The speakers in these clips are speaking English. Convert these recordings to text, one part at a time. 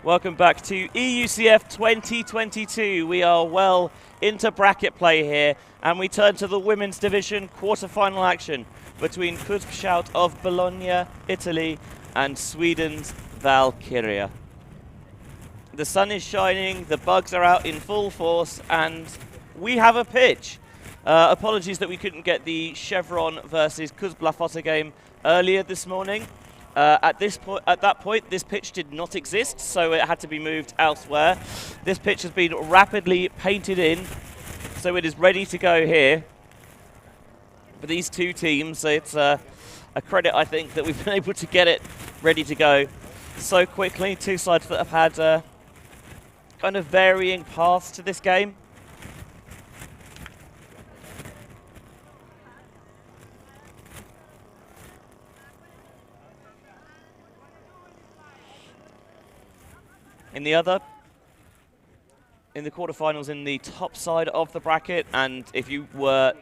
Welcome back to EUCF 2022. We are well into bracket play here, and we turn to the women's division quarter-final action between CUSB of Bologna, Italy, and Sweden's Valkyria. The sun is shining, the bugs are out in full force, and we have a pitch. Apologies that we couldn't get the Chevron versus CUSB game earlier this morning. At that point, this pitch did not exist, so it had to be moved elsewhere. This pitch has been rapidly painted in, so it is ready to go here. For these two teams, it's a credit, I think, that we've been able to get it ready to go so quickly. Two sides that have had kind of varying paths to this game. In the quarterfinals in the top side of the bracket, and if you were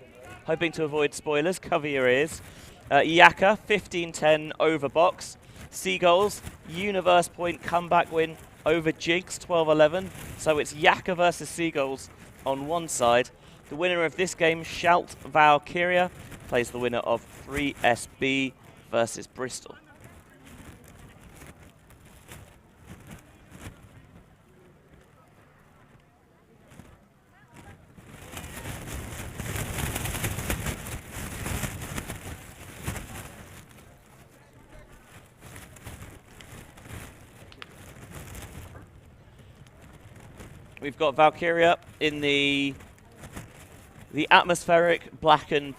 hoping to avoid spoilers, cover your ears. Yaka, 15-10 over Box. Seagulls, Universe Point comeback win over Jigs, 12-11. So it's Yaka versus Seagulls on one side. The winner of this game, Shout Valkyria, plays the winner of 3SB versus Bristol. We've got Valkyria in the atmospheric black and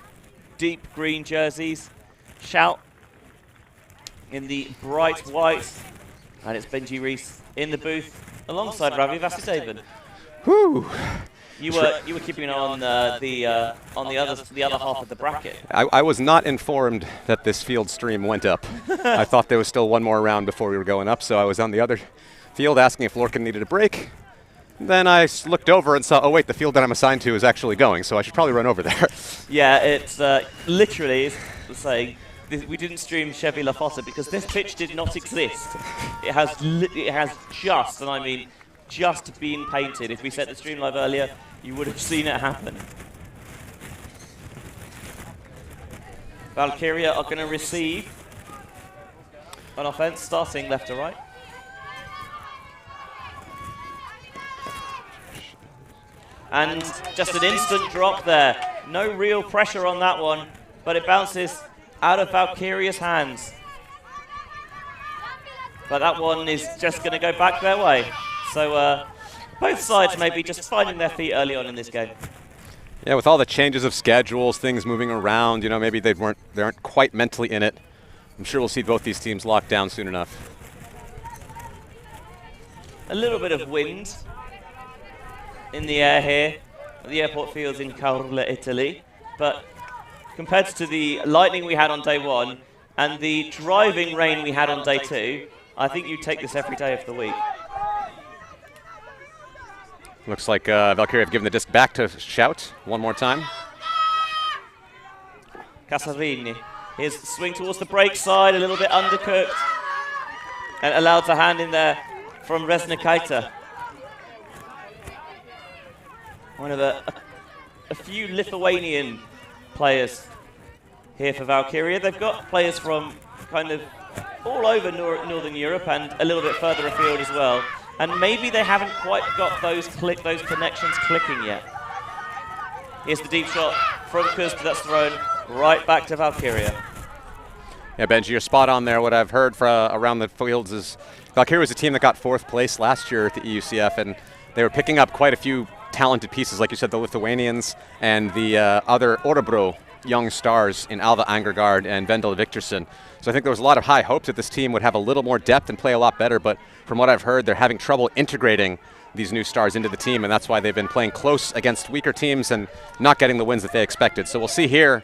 deep green jerseys. Shout in the bright white. And it's Benji Reese in the booth alongside Ravi Vasudevan. Whew. You were keeping an eye on the other half of the bracket. I was not informed that this field stream went up. I thought there was still one more round before we were going up, so I was on the other field asking if Lorcan needed a break. Then I looked over and saw, oh wait, the field that I'm assigned to is actually going, so I should probably run over there. Yeah, it's literally saying we didn't stream Chevy La Fossa because this pitch did not exist. It has just, and I mean just, been painted. If we set the stream live earlier, you would have seen it happen. Valkyria are going to receive an offense starting left to right. And just an instant drop there. No real pressure on that one, but it bounces out of Valkyria's hands. But that one is just going to go back their way. So both sides maybe just finding their feet early on in this game. Yeah, with all the changes of schedules, things moving around, you know, maybe they aren't quite mentally in it. I'm sure we'll see both these teams locked down soon enough. A little bit of wind in the air here at the airport fields in Caorle, Italy. But compared to the lightning we had on day one and the driving rain we had on day two, I think you'd take this every day of the week. Looks like Valkyria have given the disc back to Shout one more time. Casarini. Here's the swing towards the break side, a little bit undercooked. And allows a hand in there from Resnikaita. One of a few Lithuanian players here for Valkyria. They've got players from kind of all over Northern Europe and a little bit further afield as well. And maybe they haven't quite got those connections clicking yet. Here's the deep shot from CUSB that's thrown right back to Valkyria. Yeah, Benji, you're spot on there. What I've heard around the fields is Valkyria was a team that got 4th place last year at the EUCF, and they were picking up quite a few talented pieces, like you said, the Lithuanians and the other Orebro young stars in Alva Angergaard and Vendel Victorson. So I think there was a lot of high hopes that this team would have a little more depth and play a lot better, but from what I've heard, they're having trouble integrating these new stars into the team, and that's why they've been playing close against weaker teams and not getting the wins that they expected. So we'll see here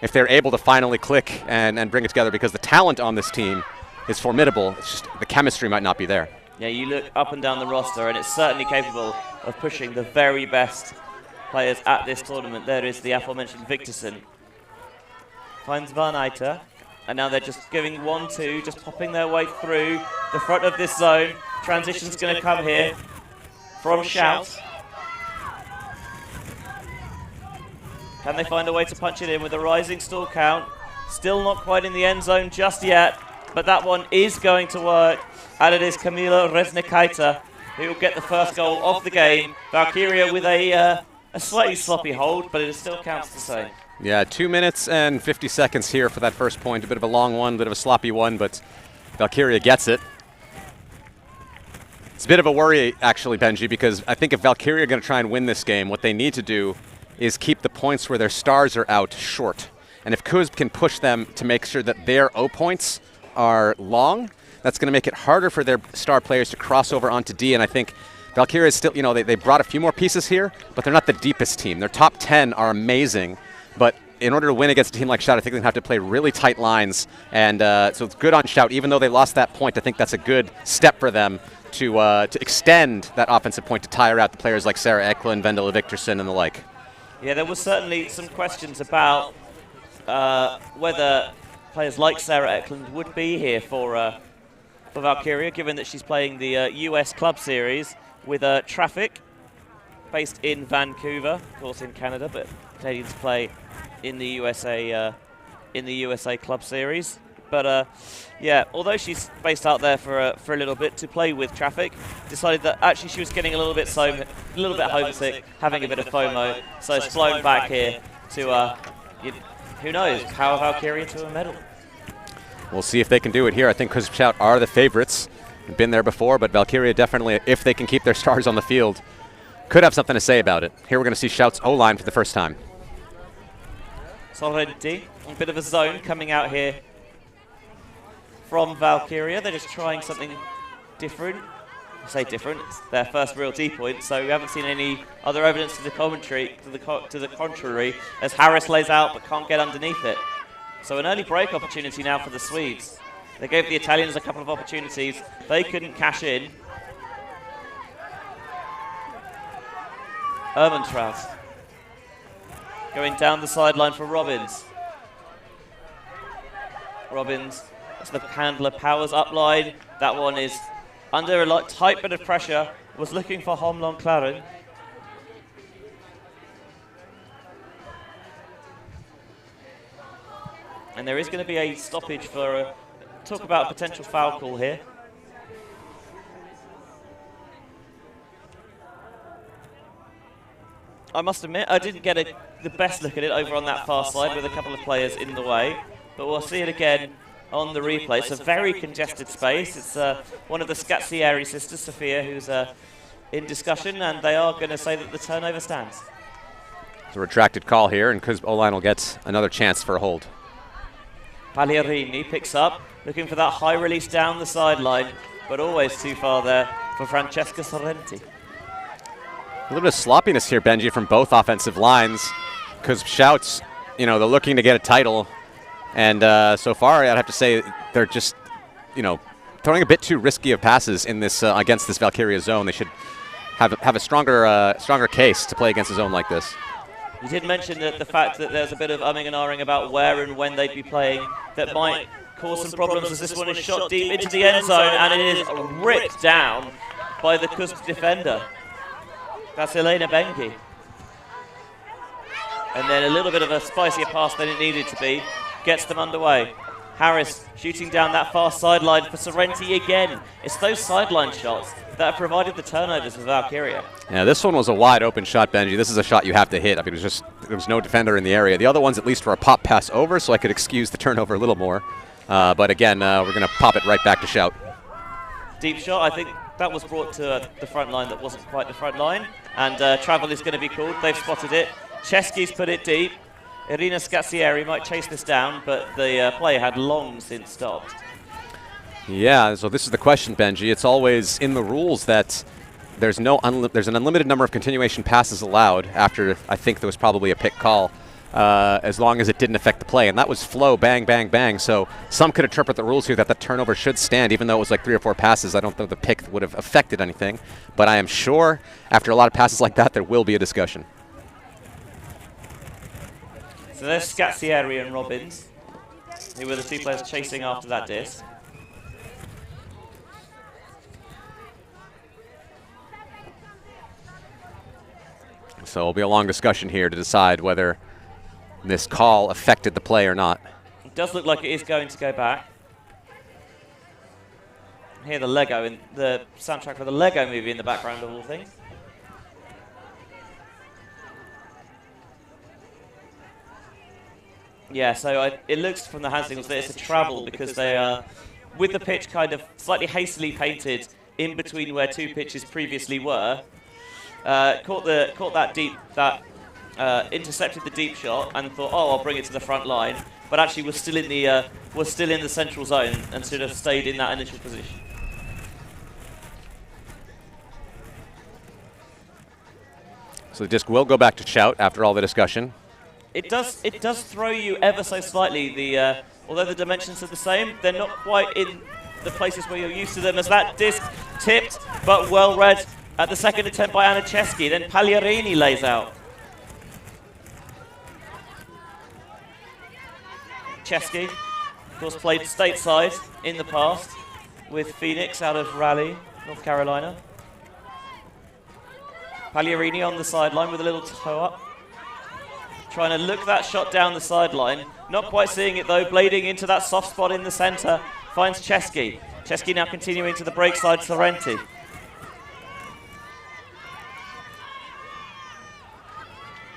if they're able to finally click and bring it together, because the talent on this team is formidable. It's just the chemistry might not be there. Yeah, you look up and down the roster, and it's certainly capable of pushing the very best players at this tournament. There is the aforementioned Victorson. Finds Van Eiter. And now they're just giving 1-2, just popping their way through the front of this zone. Transition's going to come here from Shout. Can they find a way to punch it in with a rising stall count? Still not quite in the end zone just yet, but that one is going to work. And it is Kamila Reznikaita who will get the first goal of the game. Valkyria with a slightly sloppy hold, but it still counts the same. Yeah, 2 minutes and 50 seconds here for that first point. A bit of a long one, a bit of a sloppy one, but Valkyria gets it. It's a bit of a worry, actually, Benji, because I think if Valkyria are going to try and win this game, what they need to do is keep the points where their stars are out short. And if CUSB can push them to make sure that their O points are long, that's going to make it harder for their star players to cross over onto D. And I think Valkyria is still, you know, they brought a few more pieces here, but they're not the deepest team. Their top 10 are amazing, but in order to win against a team like Shout, I think they're going to have to play really tight lines. And so it's good on Shout. Even though they lost that point, I think that's a good step for them to extend that offensive point to tire out the players like Sarah Eklund, Vendela Victorson, and the like. Yeah, there was certainly some questions about whether players like Sarah Eklund would be here for Valkyria, given that she's playing the US Club Series with Traffic, based in Vancouver, of course in Canada, but Canadians play in the USA Club Series. But yeah, although she's based out there for a little bit to play with Traffic, decided that actually she was getting a little bit homesick, having a bit of FOMO, so it's flown back here to who knows, power Valkyria to a medal. We'll see if they can do it here. I think CUSB Shout are the favorites. They've been there before, but Valkyria definitely, if they can keep their stars on the field, could have something to say about it. Here we're going to see Shout's O-line for the first time. Sorrenti, a bit of a zone coming out here from Valkyria. They're just trying something different. I say different, it's their first real D point, so we haven't seen any other evidence to the commentary, to the contrary, as Harris lays out but can't get underneath it. So an early break opportunity now for the Swedes. They gave the Italians a couple of opportunities. They couldn't cash in. Ermentrout going down the sideline for Robbins. Robbins, that's the handler, powers up line. That one is under a tight bit of pressure. Was looking for Homlong Claren. And there is going to be a stoppage for talk about a potential foul call here. I must admit, I didn't get the best look at it over on that far side with a couple of players in the way, but we'll see it again on the replay. It's a very congested space. It's one of the Scazzieri sisters, Sophia, who's in discussion, and they are going to say that the turnover stands. It's a retracted call here, and CUSB O-line will get another chance for a hold. Pagliarini picks up, looking for that high release down the sideline, but always too far there for Francesca Sorrenti. A little bit of sloppiness here, Benji, from both offensive lines. CUSB Shouts, you know, they're looking to get a title, and so far I'd have to say they're just, you know, throwing a bit too risky of passes in this against this Valkyria zone. They should have a stronger case to play against a zone like this. You did mention that the fact that there's a bit of umming and ahhing about where and when they'd be playing that might cause some problems as this one is shot deep into the end zone, and it is ripped down by the CUSB defender. That's Elena Bengi. And then a little bit of a spicier pass than it needed to be gets them underway. Harris shooting down that far sideline for Sorrenti again. It's those sideline shots that have provided the turnovers for Valkyria. Yeah, this one was a wide open shot, Benji. This is a shot you have to hit. I mean, there was no defender in the area. The other ones at least were a pop pass over, so I could excuse the turnover a little more. But again, we're going to pop it right back to Shout. Deep shot, I think that was brought to the front line that wasn't quite the front line. And travel is going to be called. They've spotted it. Chesky's put it deep. Irina Scazzieri might chase this down, but the player had long since stopped. Yeah, so this is the question, Benji. It's always in the rules that there's an unlimited number of continuation passes allowed after, I think there was probably a pick call, as long as it didn't affect the play. And that was flow, bang, bang, bang. So some could interpret the rules here that the turnover should stand, even though it was like 3 or 4 passes. I don't think the pick would have affected anything. But I am sure after a lot of passes like that, there will be a discussion. So there's Scazzieri and Robbins. who were the two players chasing after that disc. So it'll be a long discussion here to decide whether this call affected the play or not. It does look like it is going to go back. Hear the Lego in the soundtrack for the Lego movie in the background of all things. Yeah, so it looks from the hand signals that it's a travel because they are, with the pitch kind of slightly hastily painted in between where two pitches previously were, intercepted the deep shot and thought, oh, I'll bring it to the front line, but actually was still in the central zone and should have stayed in that initial position. So the disc will go back to Shout after all the discussion. It does throw you ever so slightly. Although the dimensions are the same, they're not quite in the places where you're used to them. As that disc tipped, but well read at the second attempt by Anicheski. Then Pagliarini lays out. Chesky, of course, played stateside in the past with Phoenix out of Raleigh, North Carolina. Pagliarini on the sideline with a little toe up. Trying to look that shot down the sideline. Not quite seeing it though, blading into that soft spot in the centre. Finds Chesky. Chesky now continuing to the break side, Sorrenti.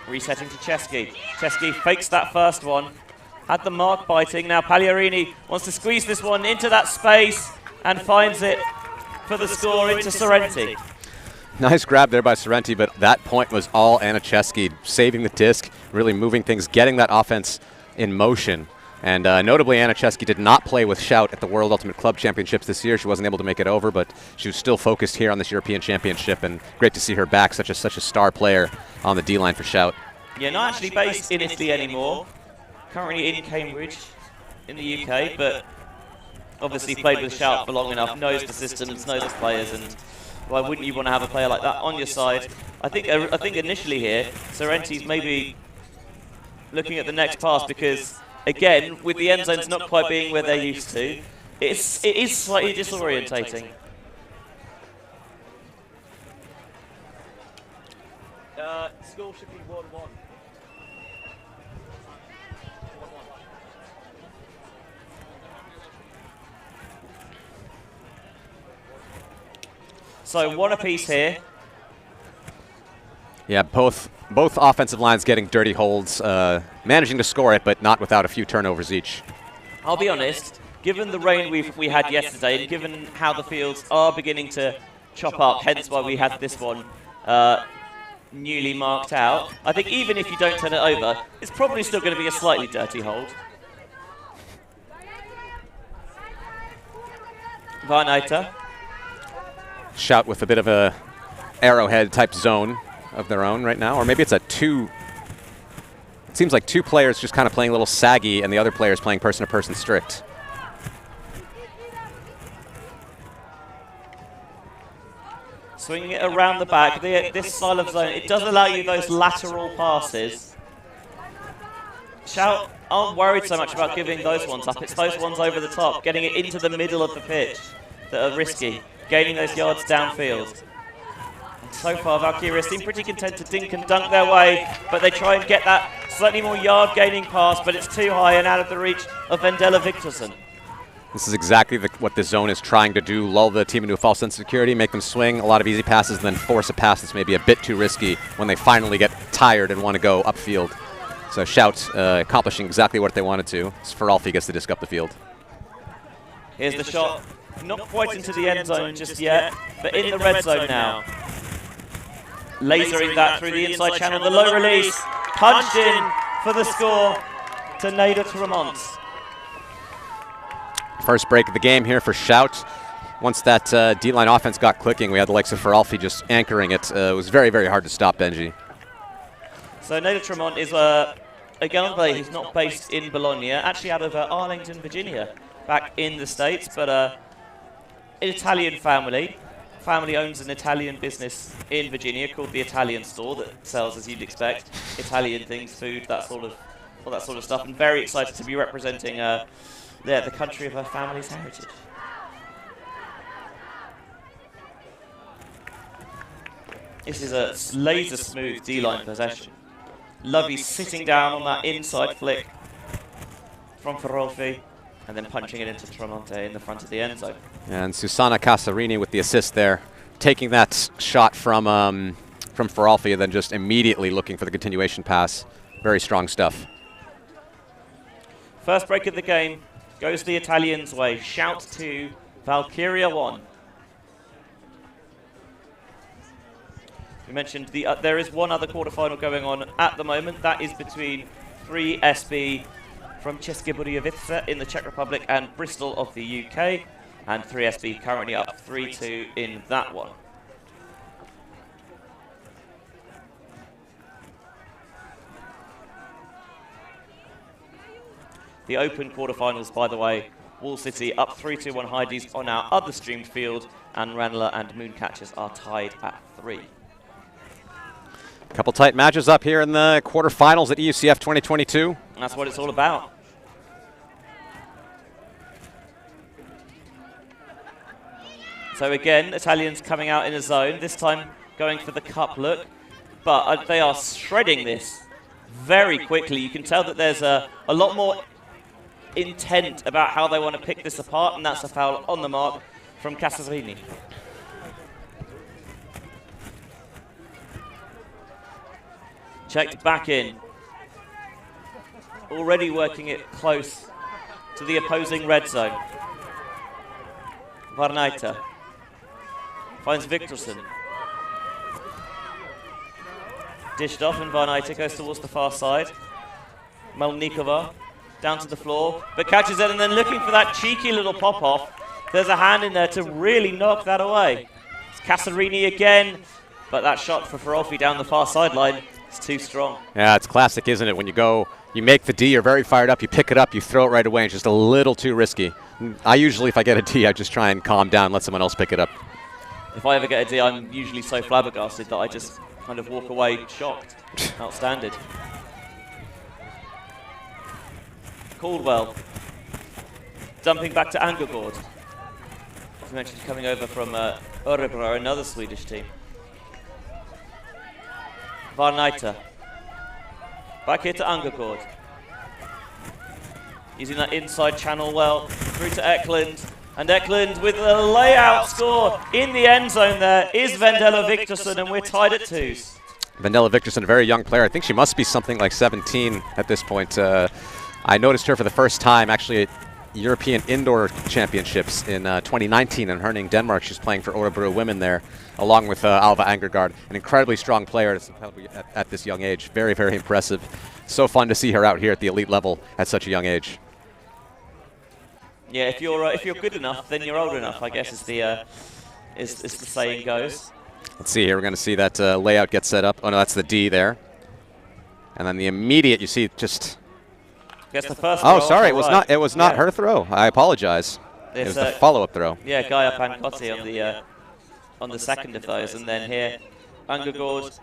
Resetting to Chesky. Chesky fakes that first one. Had the mark biting. Now Pagliarini wants to squeeze this one into that space and finds it for the score into Sorrenti. Nice grab there by Sorrenti, but that point was all Anicheski, saving the disc, really moving things, getting that offense in motion. And notably, Anicheski did not play with Shout at the World Ultimate Club Championships this year. She wasn't able to make it over, but she was still focused here on this European Championship, and great to see her back, such a star player on the D-line for Shout. Yeah, not actually based in Italy anymore. Currently in Cambridge, in the UK, but obviously played with Shout for long enough, knows the systems, knows the players, and why wouldn't you want to have a player like that on your side? I think initially here, Sorrenti's maybe looking at the next pass because, again, with the end zones not quite being where they're used to, it is slightly disorientating. Score should be 1-1. So one apiece here. Yeah, both offensive lines getting dirty holds, managing to score it, but not without a few turnovers each. I'll be honest, given the rain we had yesterday, and given how the fields are beginning to chop up, hence why we had this one newly marked out, I think even if you don't turn it over, it's probably still going to be a slightly dirty hold. Van Eiter. Shout with a bit of a arrowhead type zone of their own right now, or maybe it's a two. It seems like two players just kind of playing a little saggy and the other players playing person-to-person strict. Swinging it around the back, this style of zone, it does allow you those lateral passes. Shout aren't worried so much about giving those ones up, it's those ones over the top, getting it into the middle of the pitch that are risky. Gaining those yards downfield. And so far, Valkyria seem pretty content to dink and dunk their way, but they try and get that slightly more yard-gaining pass, but it's too high and out of the reach of Vendela Victorson. This is exactly what this zone is trying to do, lull the team into a false sense of security, make them swing a lot of easy passes, and then force a pass that's maybe a bit too risky when they finally get tired and want to go upfield. So Shout accomplishing exactly what they wanted to. Feralfi gets the disc up the field. Here's the shot. Not quite into the end zone just yet, but in the red zone now. Lasering that through the inside channel, the low release, punched in for the score to Nader Tremont. First break of the game here for Shout. Once that D-line offense got clicking, we had the likes of Feralfi just anchoring it. It was very, very hard to stop Benji. So Nader Tremont is a gunplay who's not based in Bologna, actually out of Arlington, Virginia, back in the States, but an Italian family. Family owns an Italian business in Virginia called the Italian Store that sells, as you'd expect, Italian things, food, that sort of all that sort of stuff, and very excited to be representing the country of her family's heritage. This is a laser smooth D-line possession. Lovey sitting down on that inside flick from Ferolfi, and then punching it into Tremonte in the front of the end zone. And Susanna Casarini with the assist there, taking that shot from Ferolfi and then just immediately looking for the continuation pass. Very strong stuff. First break of the game goes the Italians' way. Shout 2, Valkyria 1. We mentioned there is one other quarterfinal going on at the moment. That is between 3SB from České Budějovice in the Czech Republic and Bristol of the UK. And 3SB currently up 3-2 in that one. The Open quarterfinals, by the way, Wall City up 3-2 on Heidi's on our other streamed field, and Ranelagh and Mooncatchers are tied at 3. A couple tight matches up here in the quarterfinals at EUCF 2022. That's what it's all about. So again, Italians coming out in a zone, this time going for the cup look, but they are shredding this very quickly. You can tell that there's a lot more intent about how they want to pick this apart, and that's a foul on the mark from Casarini. Checked back in. Already working it close to the opposing red zone. Varnaita finds Viktorsson. Dished off, and Varnaita goes towards the far side. Melnikova down to the floor, but catches it, and then looking for that cheeky little pop-off. There's a hand in there to really knock that away. It's Casarini again, but that shot for Ferolfi down the far sideline is too strong. Yeah, it's classic, isn't it? When you go, you make the D, you're very fired up, you pick it up, you throw it right away, and it's just a little too risky. I usually, if I get a D, I just try and calm down, let someone else pick it up. If I ever get a D, I'm usually so flabbergasted that I just kind of walk away shocked. Outstanding. Caldwell dumping back to Angergård. As I mentioned, coming over from Örebro, another Swedish team. Varnaita. Back here to Angergård. Using that inside channel well. Through to Eklund. And Eklund with a layout score in the end zone there is Vendela Viktorsson, and we're tied at 2s. Vendela Viktorsson, a very young player. I think she must be something like 17 at this point. I noticed her for the first time actually at European Indoor Championships in 2019 in Herning, Denmark. She's playing for Örebro Women there, along with Alva Angergård. An incredibly strong player at this young age. Very, very impressive. So fun to see her out here at the elite level at such a young age. Yeah, if you're good enough, then you're old enough, I guess, is the saying goes. Let's see here. We're going to see that layout get set up. Oh no, that's the D there. And then the immediate, you see, just. Gets the first oh, sorry, it was not her throw. I apologize. It was the follow-up throw. Yeah, Gaia Pancotti on the second of those, and then here, Angergård,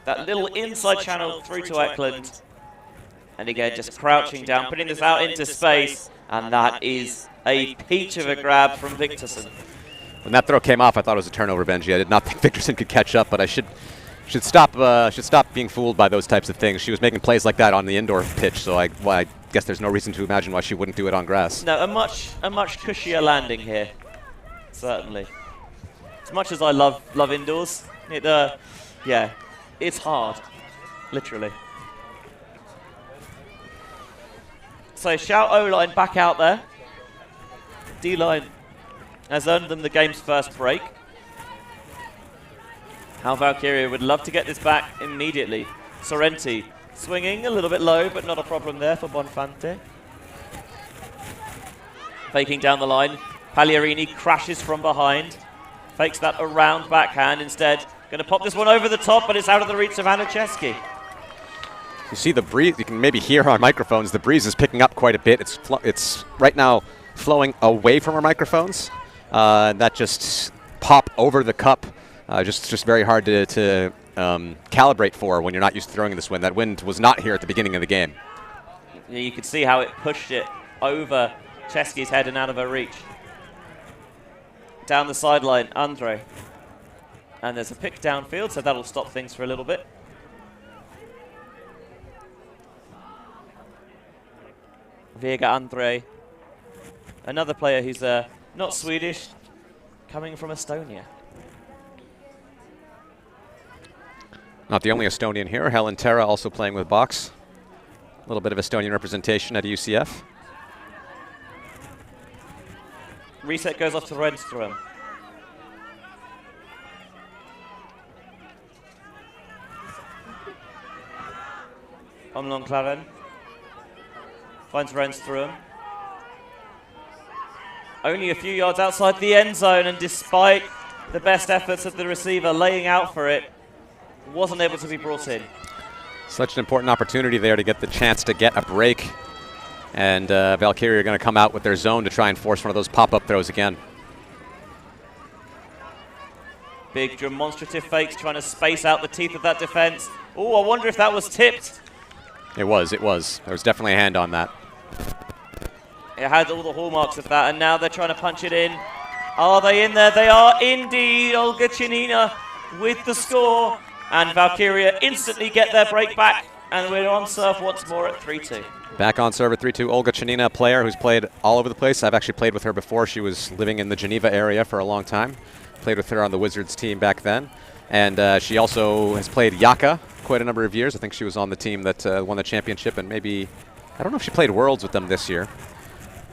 that little inside channel through to Eklund, and again just crouching down, putting this out into space, and that is a peach of a grab from Viktorsson. When that throw came off, I thought it was a turnover, Benji. I did not think Viktorsson could catch up, but I should stop being fooled by those types of things. She was making plays like that on the indoor pitch, so I guess there's no reason to imagine why she wouldn't do it on grass. No, a much cushier landing here, certainly. As much as I love indoors, yeah, it's hard, literally. So Shout O-line back out there. D-line has earned them the game's first break. How Valkyria would love to get this back immediately. Sorrenti swinging a little bit low, but not a problem there for Bonfante. Faking down the line. Pagliarini crashes from behind. Fakes that around backhand instead. Going to pop this one over the top, but it's out of the reach of Aniszewski. You see the breeze, you can maybe hear on microphones, the breeze is picking up quite a bit. It's right now flowing away from our microphones. That just pop over the cup. Just very hard to calibrate for when you're not used to throwing this wind. That wind was not here at the beginning of the game. Yeah, you could see how it pushed it over Chesky's head and out of her reach. Down the sideline, Andre. And there's a pick downfield, so that'll stop things for a little bit. Vega Andre, another player who's not Swedish, coming from Estonia. Not the only Estonian here. Helen Terra also playing with box. A little bit of Estonian representation at UCF. Reset goes off to Renström. Omlon Claren finds Renström. Only a few yards outside the end zone, and despite the best efforts of the receiver laying out for it, wasn't able to be brought in. Such an important opportunity there to get the chance to get a break. And Valkyria are going to come out with their zone to try and force one of those pop-up throws again. Big demonstrative fakes trying to space out the teeth of that defense. Oh, I wonder if that was tipped. It was. There was definitely a hand on that. It had all the hallmarks of that, and now they're trying to punch it in. Are they in there? They are indeed. Olga Chinina with the score. And Valkyria instantly get their break back. And we're on serve once more at 3-2. Back on serve at 3-2. Olga Chinina, a player who's played all over the place. I've actually played with her before. She was living in the Geneva area for a long time. Played with her on the Wizards team back then. And she also has played Yaka quite a number of years. I think she was on the team that won the championship, and maybe, I don't know if she played Worlds with them this year.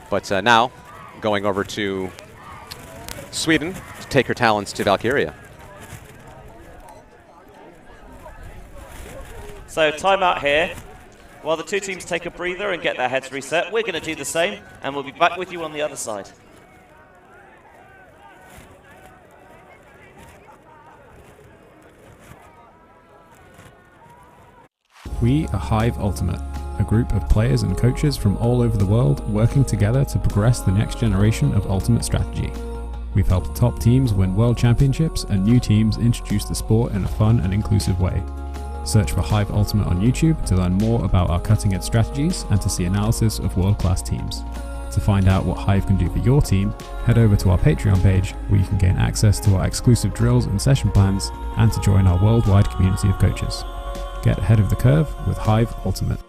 But now, going over to Sweden to take her talents to Valkyria. So timeout here. While the two teams take a breather and get their heads reset, we're going to do the same, and we'll be back with you on the other side. We are Hive Ultimate, a group of players and coaches from all over the world working together to progress the next generation of Ultimate strategy. We've helped top teams win world championships and new teams introduce the sport in a fun and inclusive way. Search for Hive Ultimate on YouTube to learn more about our cutting-edge strategies and to see analysis of world-class teams. To find out what Hive can do for your team, head over to our Patreon page where you can gain access to our exclusive drills and session plans and to join our worldwide community of coaches. Get ahead of the curve with Hive Ultimate.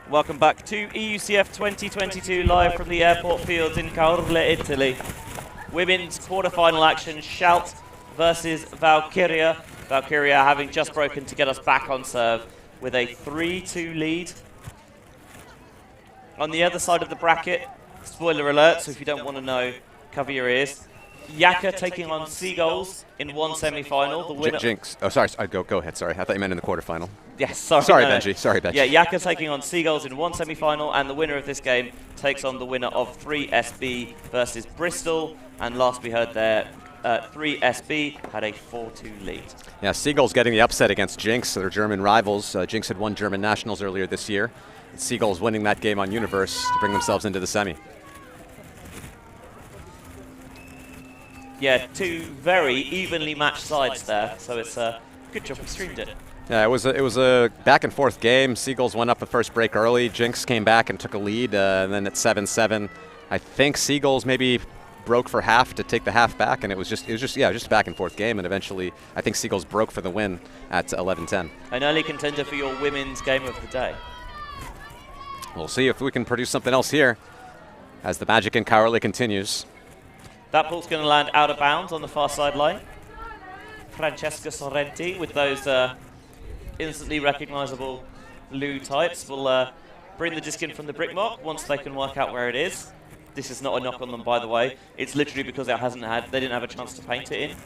Welcome back to EUCF 2022 live from the airport fields in Caorle, Italy. Women's quarterfinal action, Shout versus Valkyria. Valkyria having just broken to get us back on serve with a 3-2 lead. On the other side of the bracket, spoiler alert, so if you don't want to know, cover your ears. Yaka taking on Seagulls in one semi-final. The winner. Jinx. Oh, sorry. Go ahead. Sorry. I thought you meant in the quarterfinal. Yes, sorry. Sorry, no, Benji. Sorry, Benji. Yeah, Yaka taking on Seagulls in one semi-final, and the winner of this game takes on the winner of 3SB versus Bristol. And last we heard there, 3SB had a 4-2 lead. Yeah, Seagulls getting the upset against Jinx, their German rivals. Jinx had won German Nationals earlier this year. And Seagulls winning that game on Universe to bring themselves into the semi. Yeah, two very evenly matched sides there, so it's a good job we streamed it. Yeah, it was a back and forth game. Seagulls went up the first break early. Jinx came back and took a lead, and then at 7-7, I think Seagulls maybe broke for half to take the half back, and it was just a back and forth game, and eventually I think Seagulls broke for the win at 11-10. An early contender for your women's game of the day. We'll see if we can produce something else here as the magic in Caorle continues. That ball's going to land out of bounds on the far sideline. Francesca Sorrenti with those instantly recognizable blue types will bring the disc in from the brick mark once they can work out where it is. This is not a knock on them, by the way. It's literally because they didn't have a chance to paint it in.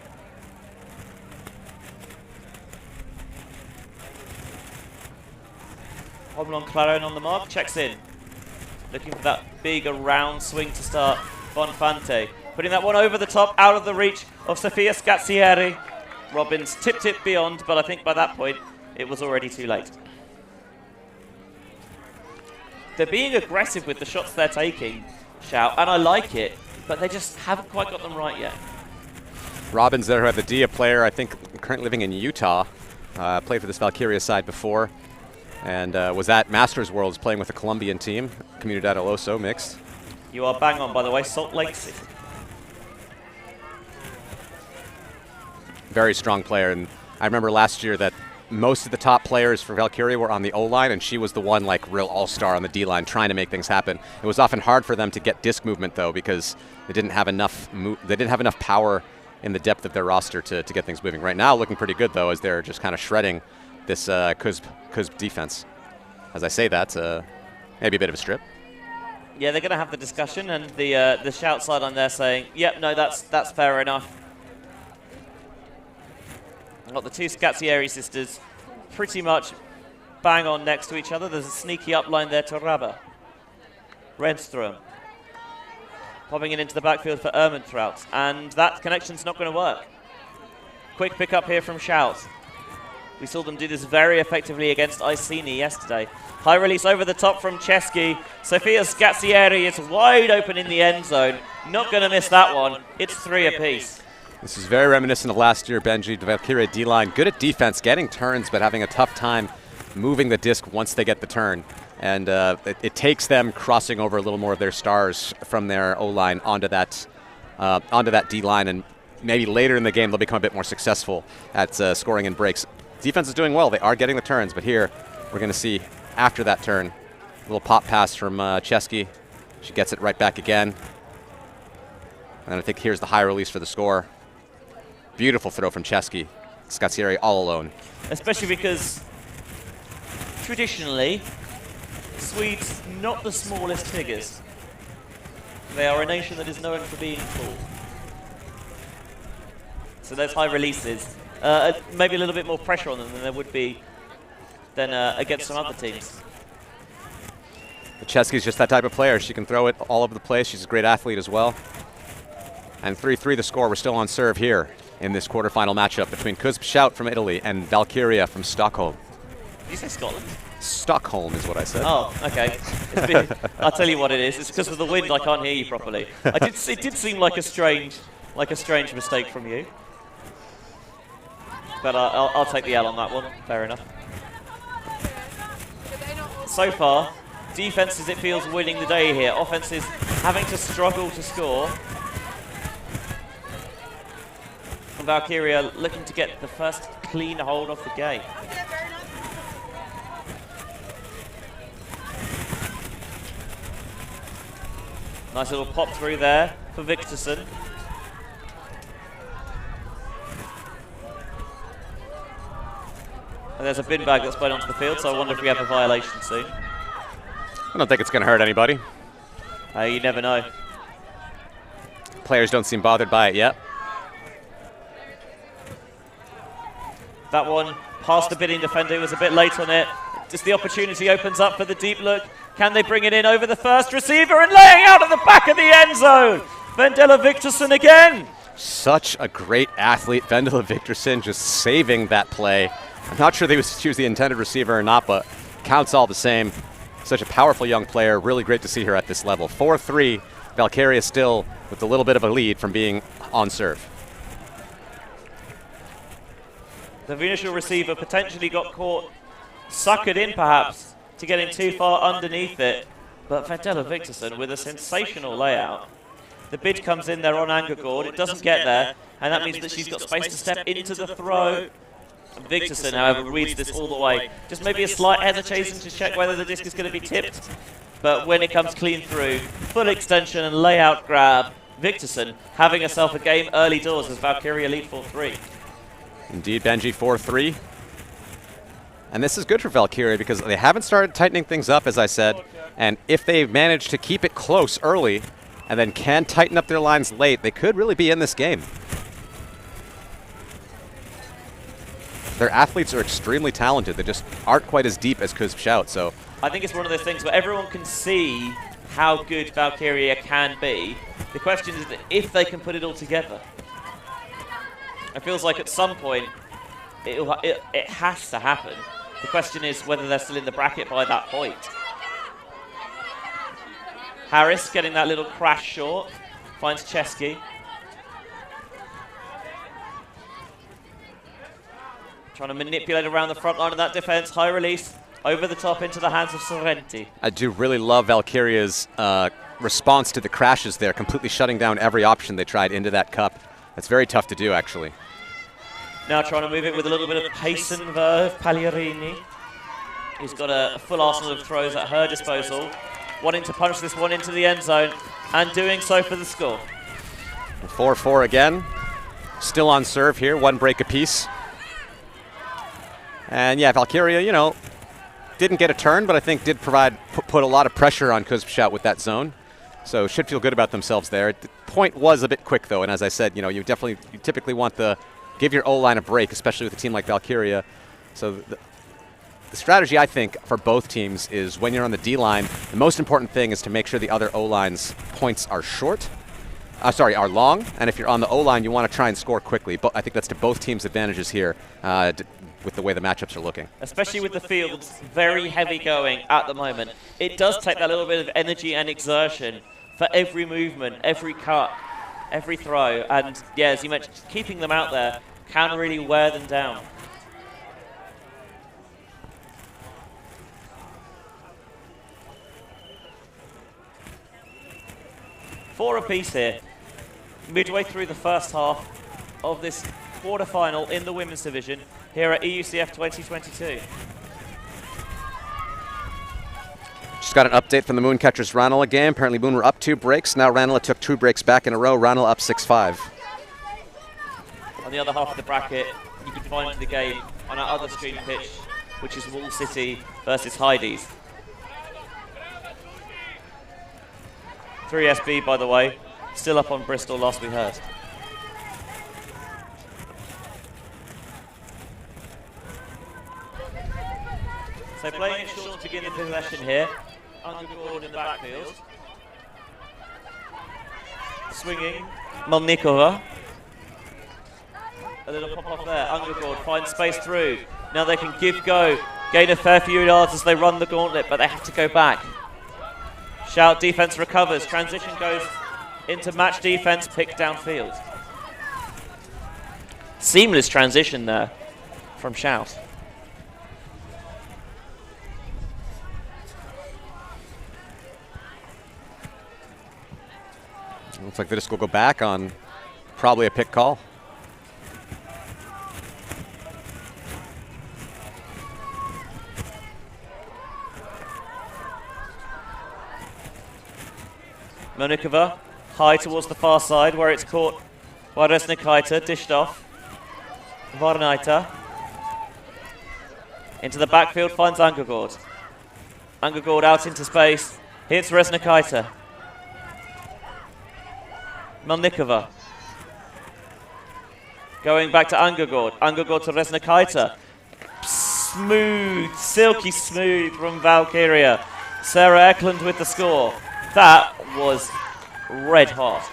Homlon Claron on the mark, checks in. Looking for that big around swing to start Bonfante. Putting that one over the top, out of the reach of Sofia Scazzieri. Robbins tipped it beyond, but I think by that point, it was already too late. They're being aggressive with the shots they're taking, Shout, and I like it, but they just haven't quite got them right yet. Robbins there, who had the Dia player, I think currently living in Utah, played for this Valkyria side before, and was at Masters Worlds playing with a Colombian team, Comunidad El Oso mixed. You are bang on, by the way, Salt Lake City. Very strong player, and I remember last year that most of the top players for Valkyria were on the O-line, and she was the one like real all-star on the D-line trying to make things happen. It was often hard for them to get disc movement though, because they didn't have enough power in the depth of their roster to get things moving. Right now, looking pretty good though, as they're just kind of shredding this CUSB defense. As I say that, maybe a bit of a strip. Yeah, they're going to have the discussion, and the Shout sideline there saying, "Yep, no, that's fair enough." Got the two Scazzieri sisters pretty much bang on next to each other. There's a sneaky upline there to Rabba. Renström popping it into the backfield for Ermentrout, and that connection's not going to work. Quick pick up here from Shout. We saw them do this very effectively against Iceni yesterday. High release over the top from Chesky. Sofia Scazzieri is wide open in the end zone. Not going to miss that one. It's 3 apiece. This is very reminiscent of last year, Benji. The Valkyria D-line, good at defense, getting turns, but having a tough time moving the disc once they get the turn. And it takes them crossing over a little more of their stars from their O-line onto that D-line, and maybe later in the game they'll become a bit more successful at scoring in breaks. Defense is doing well. They are getting the turns, but here we're going to see after that turn, a little pop pass from Chesky. She gets it right back again. And I think here's the high release for the score. Beautiful throw from Chesky. Scazzieri all alone. Especially because traditionally, Swedes not the smallest figures. They are a nation that is known for being tall. So those high releases, maybe a little bit more pressure on them than there would be than against some other teams. But Chesky's just that type of player. She can throw it all over the place. She's a great athlete as well. And 3-3 the score. We're still on serve here in this quarterfinal matchup between CUSB Shout from Italy and Valkyria from Stockholm. Did you say Scotland? Stockholm is what I said. Oh, okay. I'll tell you what it is. It's because of the wind I can't hear you properly. It did seem like a strange mistake from you. But I'll take the L on that one. Fair enough. So far, defenses, it feels, winning the day here. Offenses having to struggle to score. And Valkyria looking to get the first clean hold off the game. Nice little pop through there for Viktorsen. And there's a bin bag that's played onto the field, so I wonder if we have a violation soon. I don't think it's going to hurt anybody. You never know. Players don't seem bothered by it yet. That one past the bidding defender, was a bit late on it. Just the opportunity opens up for the deep look. Can they bring it in over the first receiver and laying out at the back of the end zone? Vendela Viktorsen again. Such a great athlete, Vendela Viktorsen, just saving that play. I'm not sure she was the intended receiver or not, but counts all the same. Such a powerful young player. Really great to see her at this level. 4-3, Valkyria still with a little bit of a lead from being on serve. The initial receiver potentially got caught, suckered in perhaps, to getting too far underneath it. But Vendela Viktorsen with a sensational layout. The bid comes in there on Angergård. It doesn't get there, and that means that she's got space to step into the throw. Viktorsen, however, reads this all the way. Just maybe a slight hesitation to check whether the disc is going to be tipped. But when it comes clean through, full extension and layout grab, Viktorsen having herself a game early doors as Valkyria lead 4-3. Indeed, Benji, 4-3. And this is good for Valkyria because they haven't started tightening things up, as I said. And if they manage to keep it close early and then can tighten up their lines late, they could really be in this game. Their athletes are extremely talented. They just aren't quite as deep as CUSB Shout. So I think it's one of those things where everyone can see how good Valkyria can be. The question is if they can put it all together. It feels like at some point it has to happen. The question is whether they're still in the bracket by that point. Harris getting that little crash short, finds Chesky. Trying to manipulate around the front line of that defense. High release, over the top into the hands of Sorrenti. I do really love Valkyria's response to the crashes there, completely shutting down every option they tried into that cup. That's very tough to do, actually. Now trying to move it with a little bit of pace and verve, Pagliarini. He's got a full arsenal of throws at her disposal. Wanting to punch this one into the end zone, and doing so for the score. 4-4 again. Still on serve here, one break apiece. And yeah, Valkyria, you know, didn't get a turn, but I think did put a lot of pressure on CUSB with that zone. So should feel good about themselves there. The point was a bit quick though, and as I said, you know, you typically want give your O-line a break, especially with a team like Valkyria. So the strategy, I think, for both teams is when you're on the D-line, the most important thing is to make sure the other O-line's points are are long. And if you're on the O-line, you want to try and score quickly. But I think that's to both teams' advantages here with the way the matchups are looking. Especially with the field very heavy going at the moment. It does take that little bit of energy and exertion for every movement, every cut, every throw. And yeah, as you mentioned, keeping them out there can really wear them down. Four apiece here, midway through the first half of this quarterfinal in the women's division here at EUCF 2022. Just got an update from the Mooncatchers Ranelagh game. Apparently Moon were up 2 breaks. Now Ranelagh took 2 breaks back in a row. Ranelagh up 6-5. On the other half of the bracket, you can find the game on our other stream pitch, which is Wall City versus Heidi's. 3SB, by the way, still up on Bristol last we heard. So playing it short to begin the possession here. Underboard in the backfield. Swinging, Molnikova. A little pop off there. Underboard finds space through. Now they can give go. Gain a fair few yards as they run the gauntlet, but they have to go back. Shout defense recovers. Transition goes into match defense, picked downfield. Seamless transition there from Shout. Looks like they just will go back on probably a pick call. Monikova, high towards the far side where it's caught by Resnikaita, dished off. Varnaita. Into the backfield, finds Angagord. Angagord out into space, hits Resnikaita. Melnikova. Going back to Angagord. Angagord to Resnikaita. Smooth, silky smooth from Valkyria. Sarah Eklund with the score. That was red hot.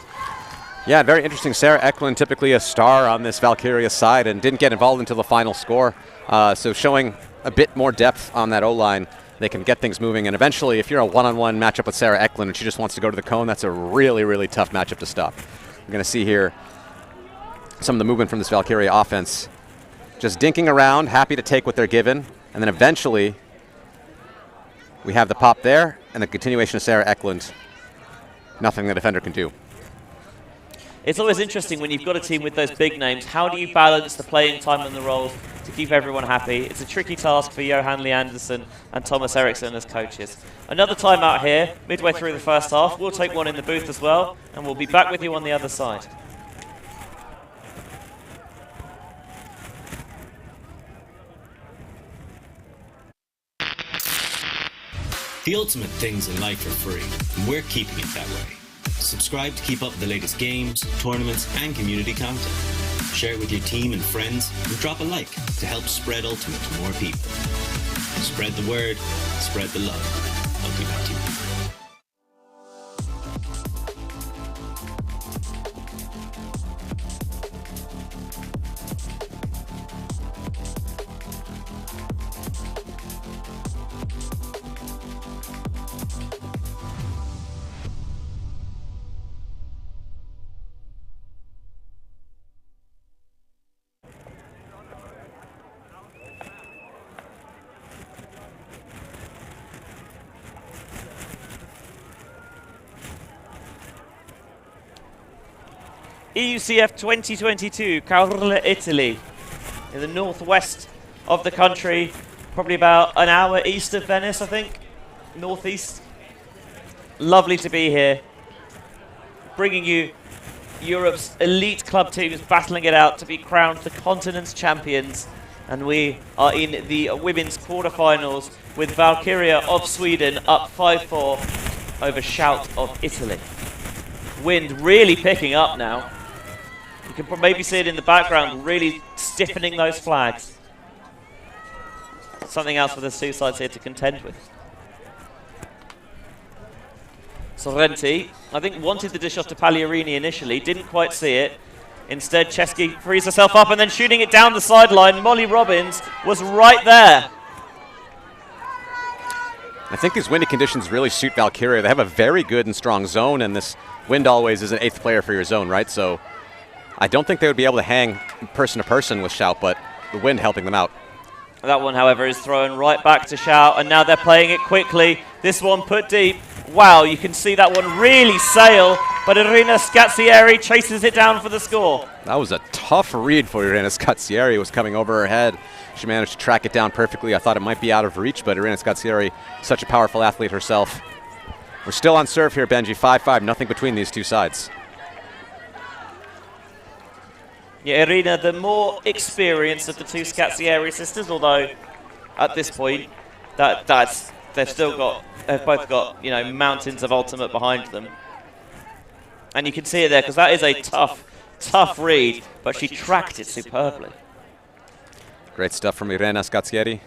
Yeah, very interesting. Sarah Eklund, typically a star on this Valkyria side, and didn't get involved until the final score. So showing a bit more depth on that O-line. They can get things moving, and eventually, if you're a one-on-one matchup with Sarah Eklund and she just wants to go to the cone, that's a really, really tough matchup to stop. We're going to see here some of the movement from this Valkyria offense. Just dinking around, happy to take what they're given, and then eventually we have the pop there and the continuation of Sarah Eklund. Nothing the defender can do. It's always interesting when you've got a team with those big names. How do you balance the playing time and the roles to keep everyone happy? It's a tricky task for Johan Lee Anderson and Thomas Eriksson as coaches. Another timeout here, midway through the first half. We'll take one in the booth as well, and we'll be back with you on the other side. The ultimate things in life are free, and we're keeping it that way. Subscribe to keep up with the latest games, tournaments, and community content. Share it with your team and friends, and drop a like to help spread Ultimate to more people. Spread the word, spread the love. ULTI.TV. EUCF 2022, Caorle, Italy, in the northwest of the country, probably about an hour east of Venice, I think, northeast. Lovely to be here, bringing you Europe's elite club teams battling it out to be crowned the continent's champions. And we are in the women's quarterfinals with Valkyria of Sweden up 5-4 over Shout of Italy. Wind really picking up now. You can maybe see it in the background, really stiffening those flags. Something else for the two sides here to contend with. Sorrenti, I think, wanted the dish off to Pagliarini initially, didn't quite see it. Instead, Chesky frees herself up and then shooting it down the sideline. Molly Robbins was right there. I think these windy conditions really suit Valkyria. They have a very good and strong zone, and this wind always is an 8th player for your zone, right? So I don't think they would be able to hang person to person with Shout, but the wind helping them out. That one, however, is thrown right back to Shout, and now they're playing it quickly. This one put deep. Wow, you can see that one really sail, but Irina Scazzieri chases it down for the score. That was a tough read for Irina Scazzieri. It was coming over her head. She managed to track it down perfectly. I thought it might be out of reach, but Irina Scazzieri, such a powerful athlete herself. We're still on serve here, Benji. 5-5, nothing between these two sides. Yeah, Irina, the more experienced of the two Scazzieri sisters, although at this point, they've both got, you know, mountains of ultimate behind them. And you can see it there, because that is a tough read, but she tracked it superbly. Great stuff from Irina Scazzieri.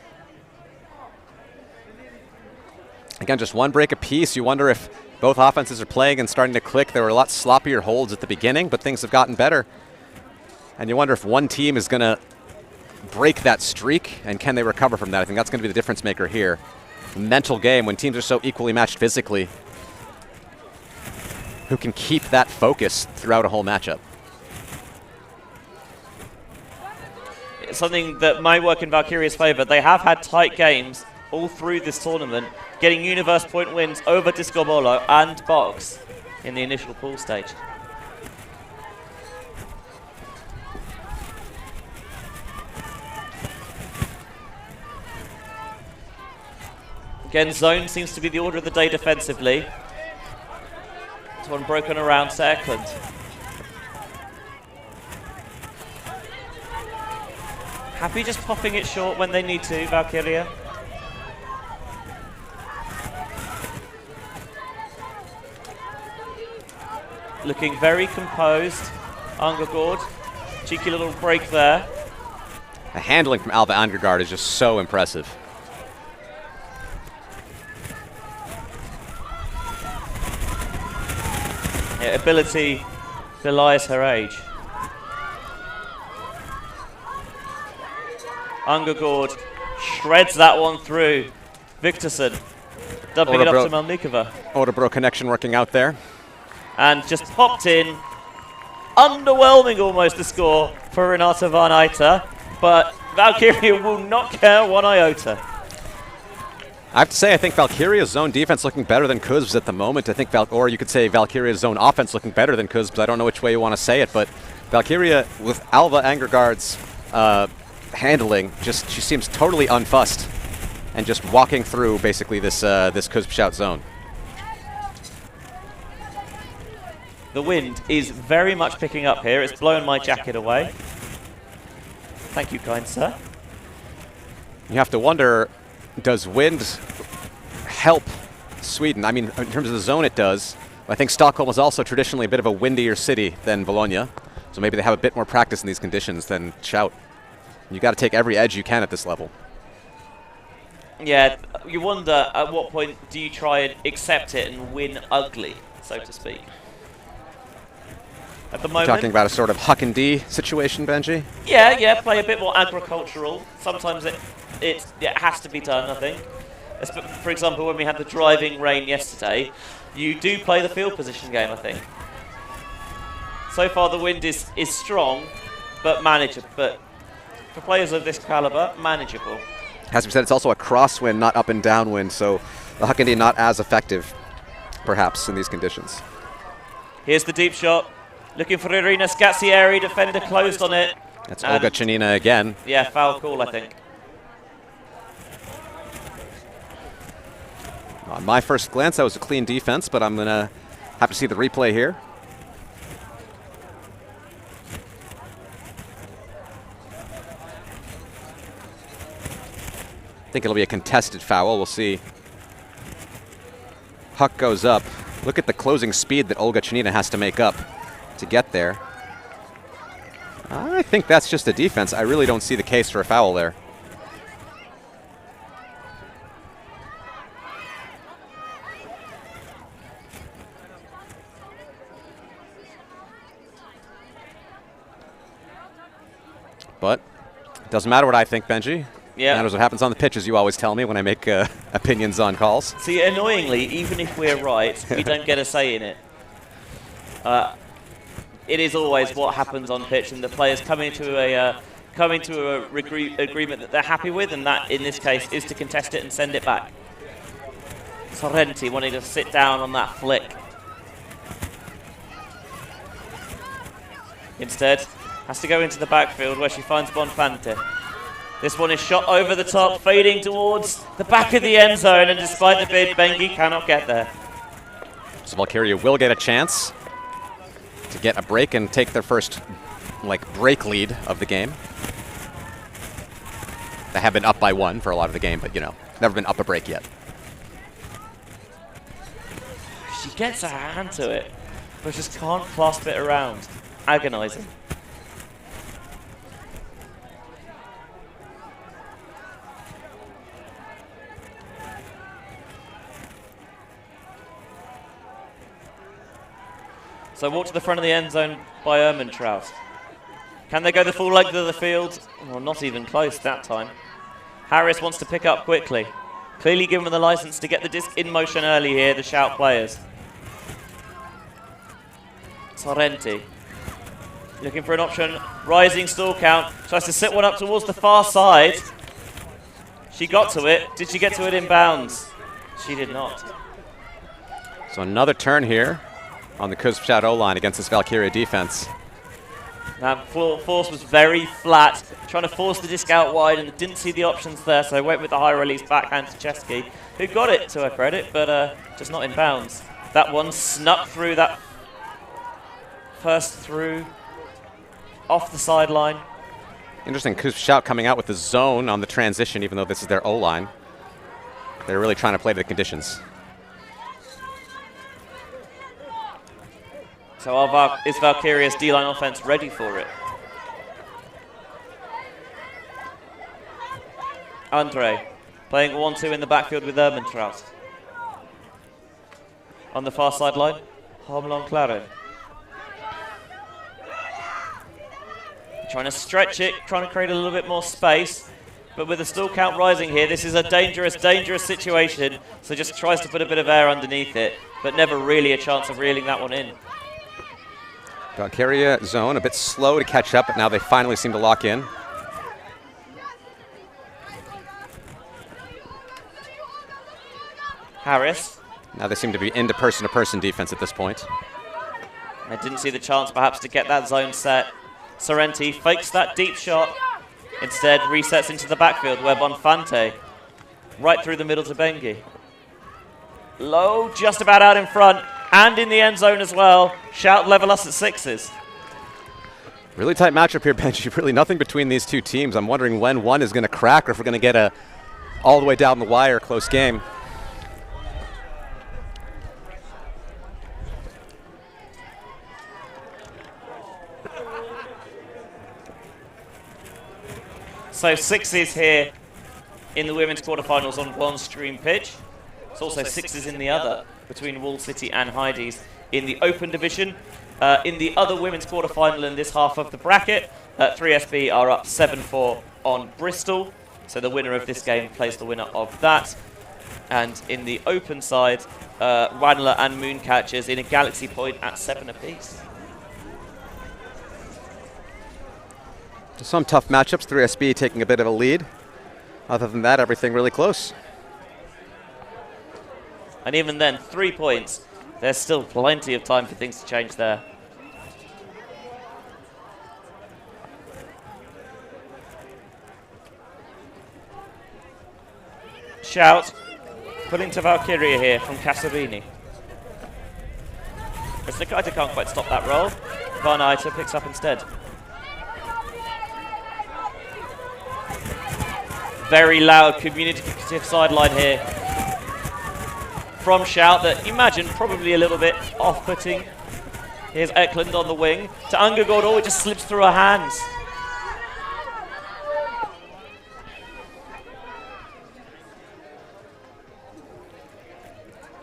Again, just one break apiece. You wonder if both offenses are playing and starting to click. There were a lot sloppier holds at the beginning, but things have gotten better. And you wonder if one team is going to break that streak, and can they recover from that? I think that's going to be the difference maker here. Mental game, when teams are so equally matched physically, who can keep that focus throughout a whole matchup. It's something that might work in Valkyria's favor. They have had tight games all through this tournament, getting universe point wins over Discobolo and Box in the initial pool stage. Again, zone seems to be the order of the day defensively. This one broken around to Eklund. Happy just popping it short when they need to, Valkyria. Looking very composed. Angegård, cheeky little break there. The handling from Alva Angegård is just so impressive. Yeah, ability belies her age. Angegård shreds that one through. Viktorsen dumping it up to Melnikova. Oderbro connection working out there. And just popped in. Underwhelming almost the score for Renata Van Eiter, but Valkyria will not care one iota. I have to say, I think Valkyria's zone defense looking better than CUSB's at the moment. I think, or you could say Valkyria's zone offense looking better than CUSB's. I don't know which way you want to say it, but Valkyria with Alva Angegård's handling, she seems totally unfussed and just walking through basically this CUSB Shout zone. The wind is very much picking up here. It's blowing my jacket away. Thank you, kind sir. You have to wonder, does wind help Sweden? I mean, in terms of the zone, it does. I think Stockholm is also traditionally a bit of a windier city than Bologna, so maybe they have a bit more practice in these conditions than Shout. You got to take every edge you can at this level. Yeah, you wonder at what point do you try and accept it and win ugly, so to speak. At the moment, you're talking about a sort of Huck and D situation, Benji? Yeah, play a bit more agricultural. Sometimes it has to be done, I think. For example, when we had the driving rain yesterday, you do play the field position game, I think. So far the wind is strong, but manageable. But for players of this caliber, manageable. As we said, it's also a crosswind, not up and downwind, so the Huck and D not as effective, perhaps, in these conditions. Here's the deep shot. Looking for Irina Scazzieri, defender closed on it. That's Olga Chanina again. Yeah, foul call, I think. On my first glance, that was a clean defense, but I'm going to have to see the replay here. I think it'll be a contested foul. We'll see. Puck goes up. Look at the closing speed that Olga Chanina has to make up to get there. I think that's just a defense. I really don't see the case for a foul there. But it doesn't matter what I think, Benji. Yeah. It matters what happens on the pitch, as you always tell me when I make opinions on calls. See, annoyingly, even if we're right, we don't get a say in it. It is always what happens on pitch, and the players coming to a agreement that they're happy with, and that, in this case, is to contest it and send it back. Sorrenti wanting to sit down on that flick. Instead, has to go into the backfield where she finds Bonfante. This one is shot over the top, fading towards the back of the end zone, and despite the bid, Bengi cannot get there. So Valkyria will get a chance to get a break and take their first break lead of the game. They have been up by 1 for a lot of the game, but never been up a break yet. She gets her hand to it, but just can't clasp it around. Agonizing. So walk to the front of the end zone by Ermentrout. Can they go the full length of the field? Well, not even close that time. Harris wants to pick up quickly. Clearly given the license to get the disc in motion early here, the Shout players. Sorrenti looking for an option. Rising stall count. Tries to set one up towards the far side. She got to it. Did she get to it in bounds? She did not. So another turn here on the CUSB O-line against this Valkyria defense. That force was very flat, trying to force the disc out wide, and didn't see the options there, so went with the high release backhand to Chesky, who got it to her credit, but just not in bounds. That one snuck through that first through, off the sideline. Interesting, CUSB coming out with the zone on the transition, even though this is their O-line. They're really trying to play to the conditions. So is Valkyria's D-line offense ready for it? Andre playing 1-2 in the backfield with Ermentrout. On the far sideline, Homlon Claren. Trying to stretch it, trying to create a little bit more space. But with the stall count rising here, this is a dangerous, dangerous situation. So just tries to put a bit of air underneath it, but never really a chance of reeling that one in. Valkyria zone, a bit slow to catch up, but now they finally seem to lock in. Harris. Now they seem to be into person-to-person defense at this point. I didn't see the chance perhaps to get that zone set. Sorrenti fakes that deep shot. Instead resets into the backfield where Bonfante right through the middle to Bengi. Low, just about out in front. And in the end zone as well. Shout level us at 6s. Really tight matchup here, Benji. Really nothing between these two teams. I'm wondering when one is going to crack or if we're going to get a all the way down the wire close game. So 6s here in the women's quarterfinals on one stream pitch. It's also 6s in the other between Wall City and Heidi's in the open division. In the other women's quarterfinal in this half of the bracket, 3SB are up 7-4 on Bristol. So the winner of this game plays the winner of that. And in the open side, Radler and Mooncatchers in a Galaxy Point at 7 apiece. Some tough matchups, 3SB taking a bit of a lead. Other than that, everything really close. And even then, 3 points. There's still plenty of time for things to change there. Shout pulling to Valkyria here from Casarini. Nakaita can't quite stop that roll. Van Eiter picks up instead. Very loud communicative sideline here from Shout that, imagine, probably a little bit off-putting. Here's Eklund on the wing. To Ungergaard, oh, it just slips through her hands.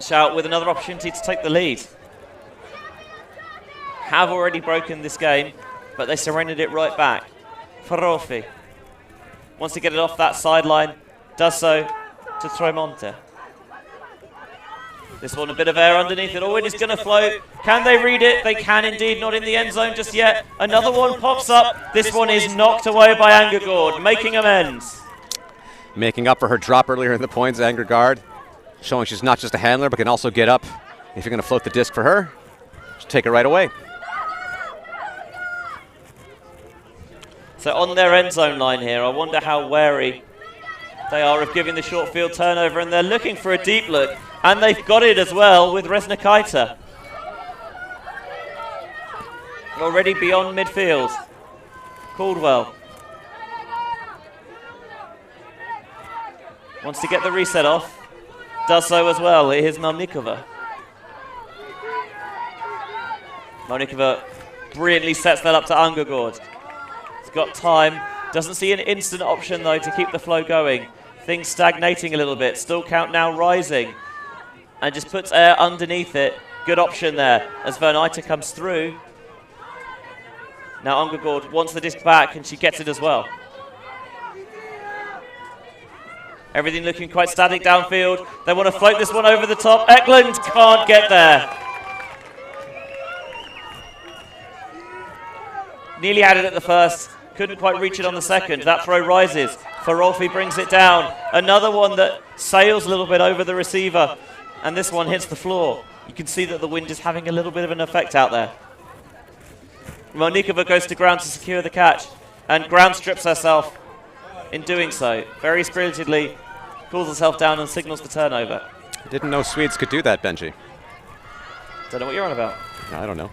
Shout with another opportunity to take the lead. Have already broken this game, but they surrendered it right back. Ferrofi wants to get it off that sideline, does so to Tremonte. This one a bit of air underneath it. Oh, it is going to float. Can they read it? They can indeed, not in the end zone just yet. Another one pops up. This one is knocked away by Ungergaard, making amends. Making up for her drop earlier in the points, Ungergaard, showing she's not just a handler, but can also get up. If you're going to float the disc for her, just take it right away. So on their end zone line here, I wonder how wary they are of giving the short field turnover, and they're looking for a deep look, and they've got it as well with Resnikaita. Already beyond midfield. Caldwell wants to get the reset off, does so as well. Here's Melnikova. Melnikova brilliantly sets that up to Ungergaard. He's got time, doesn't see an instant option though to keep the flow going. Things stagnating a little bit, still count now rising. And just puts air underneath it. Good option there as Van Eiter comes through. Now Ungergaard wants the disc back and she gets it as well. Everything looking quite static downfield. They want to float this one over the top. Eklund can't get there. Nearly had it at the first. Couldn't quite reach it on the second. That throw rises. Ferolfi brings it down. Another one that sails a little bit over the receiver. And this one hits the floor. You can see that the wind is having a little bit of an effect out there. Melnikova goes to ground to secure the catch. And ground strips herself in doing so. Very spiritedly cools herself down and signals the turnover. Didn't know Swedes could do that, Benji. Don't know what you're on about. I don't know.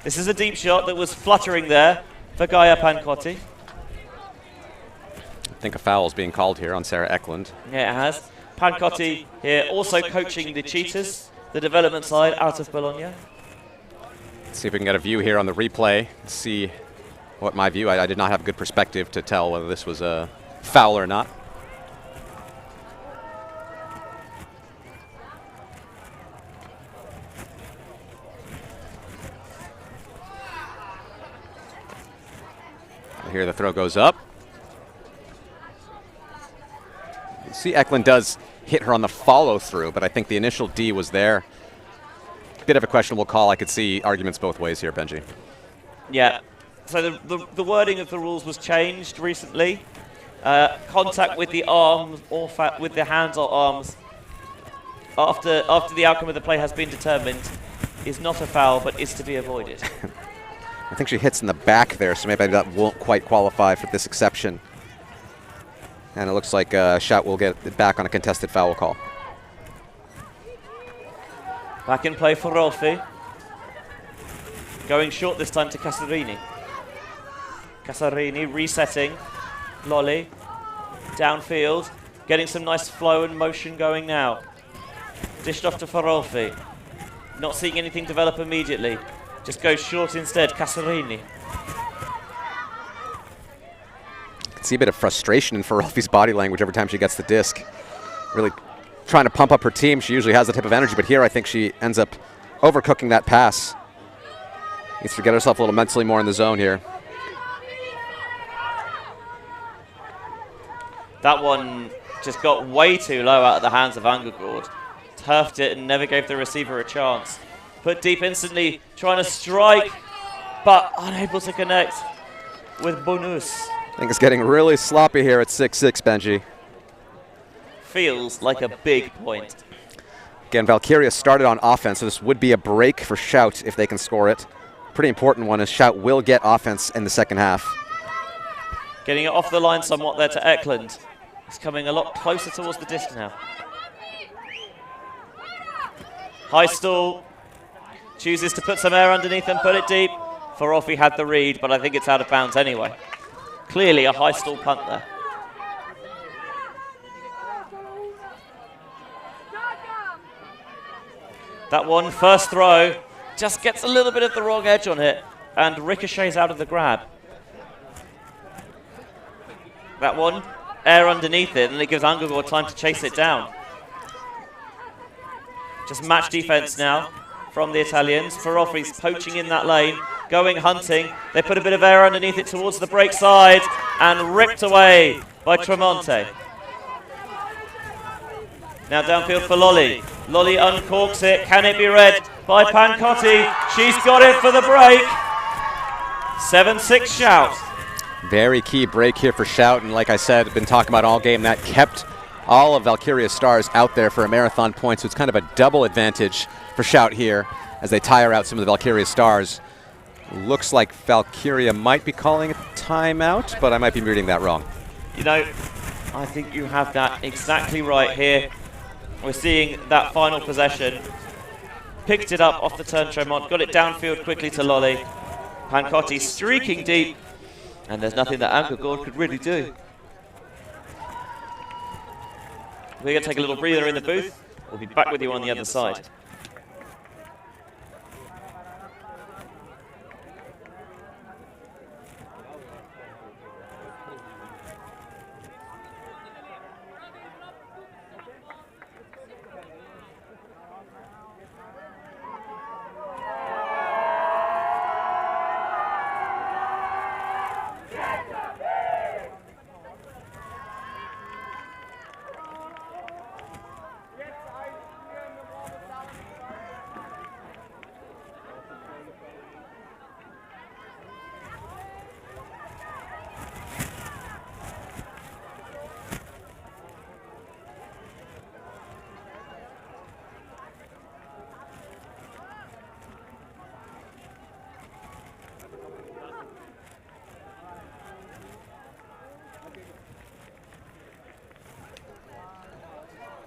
This is a deep shot that was fluttering there for Gaia Pancotti. I think a foul is being called here on Sarah Eklund. Yeah, it has. Pancotti here also coaching the cheaters, the development side out of Bologna. Let's see if we can get a view here on the replay. See what my view. I did not have a good perspective to tell whether this was a foul or not. Here the throw goes up. You see Eklund does hit her on the follow through, but I think the initial D was there. Bit of a questionable call. I could see arguments both ways here, Benji. Yeah. So the wording of the rules was changed recently. Contact with the arms or with the hands or arms after the outcome of the play has been determined is not a foul, but is to be avoided. I think she hits in the back there, so maybe that won't quite qualify for this exception. And it looks like Shout will get it back on a contested foul call. Back in play for Rolfi. Going short this time to Casarini. Casarini resetting. Lolly. Downfield. Getting some nice flow and motion going now. Dished off to Ferolfi. Not seeing anything develop immediately. Just goes short instead, Casarini. You can see a bit of frustration in Ferolfi's body language every time she gets the disc. Really trying to pump up her team. She usually has that type of energy, but here I think she ends up overcooking that pass. Needs to get herself a little mentally more in the zone here. That one just got way too low out of the hands of Ungergaard. Turfed it and never gave the receiver a chance. Put deep instantly, trying to strike, but unable to connect with Bonus. I think it's getting really sloppy here at 6-6, Benji. Feels like a big point. Again, Valkyria started on offense, so this would be a break for Shout if they can score it. Pretty important one, as Shout will get offense in the second half. Getting it off the line somewhat there to Eklund. He's coming a lot closer towards the disc now. High stall. Chooses to put some air underneath and put it deep. Forofi had the read, but I think it's out of bounds anyway. Clearly a high stall punt there. That one, first throw, just gets a little bit of the wrong edge on it and ricochets out of the grab. That one, air underneath it, and it gives Angagor time to chase it down. Just match defense now from the Italians. Forofi's poaching in that lane, going hunting. They put a bit of air underneath it towards the break side and ripped away by Tremonte. Now downfield for Lolly. Lolly uncorks it. Can it be read by Pancotti? She's got it for the break. 7-6 Shout. Very key break here for Shout, and like I said, I've been talking about all game, that kept all of Valkyria's stars out there for a marathon point, so it's kind of a double advantage for Shout here as they tire out some of the Valkyria stars. Looks like Valkyria might be calling a timeout, but I might be reading that wrong. You know, I think you have that exactly right here. We're seeing that final possession. Picked it up off the turn Tremont, got it downfield quickly to Lolly. Pancotti streaking deep, and there's nothing that Angagor could really do. We're going to take a little breather in the booth. We'll be back with you on the other side.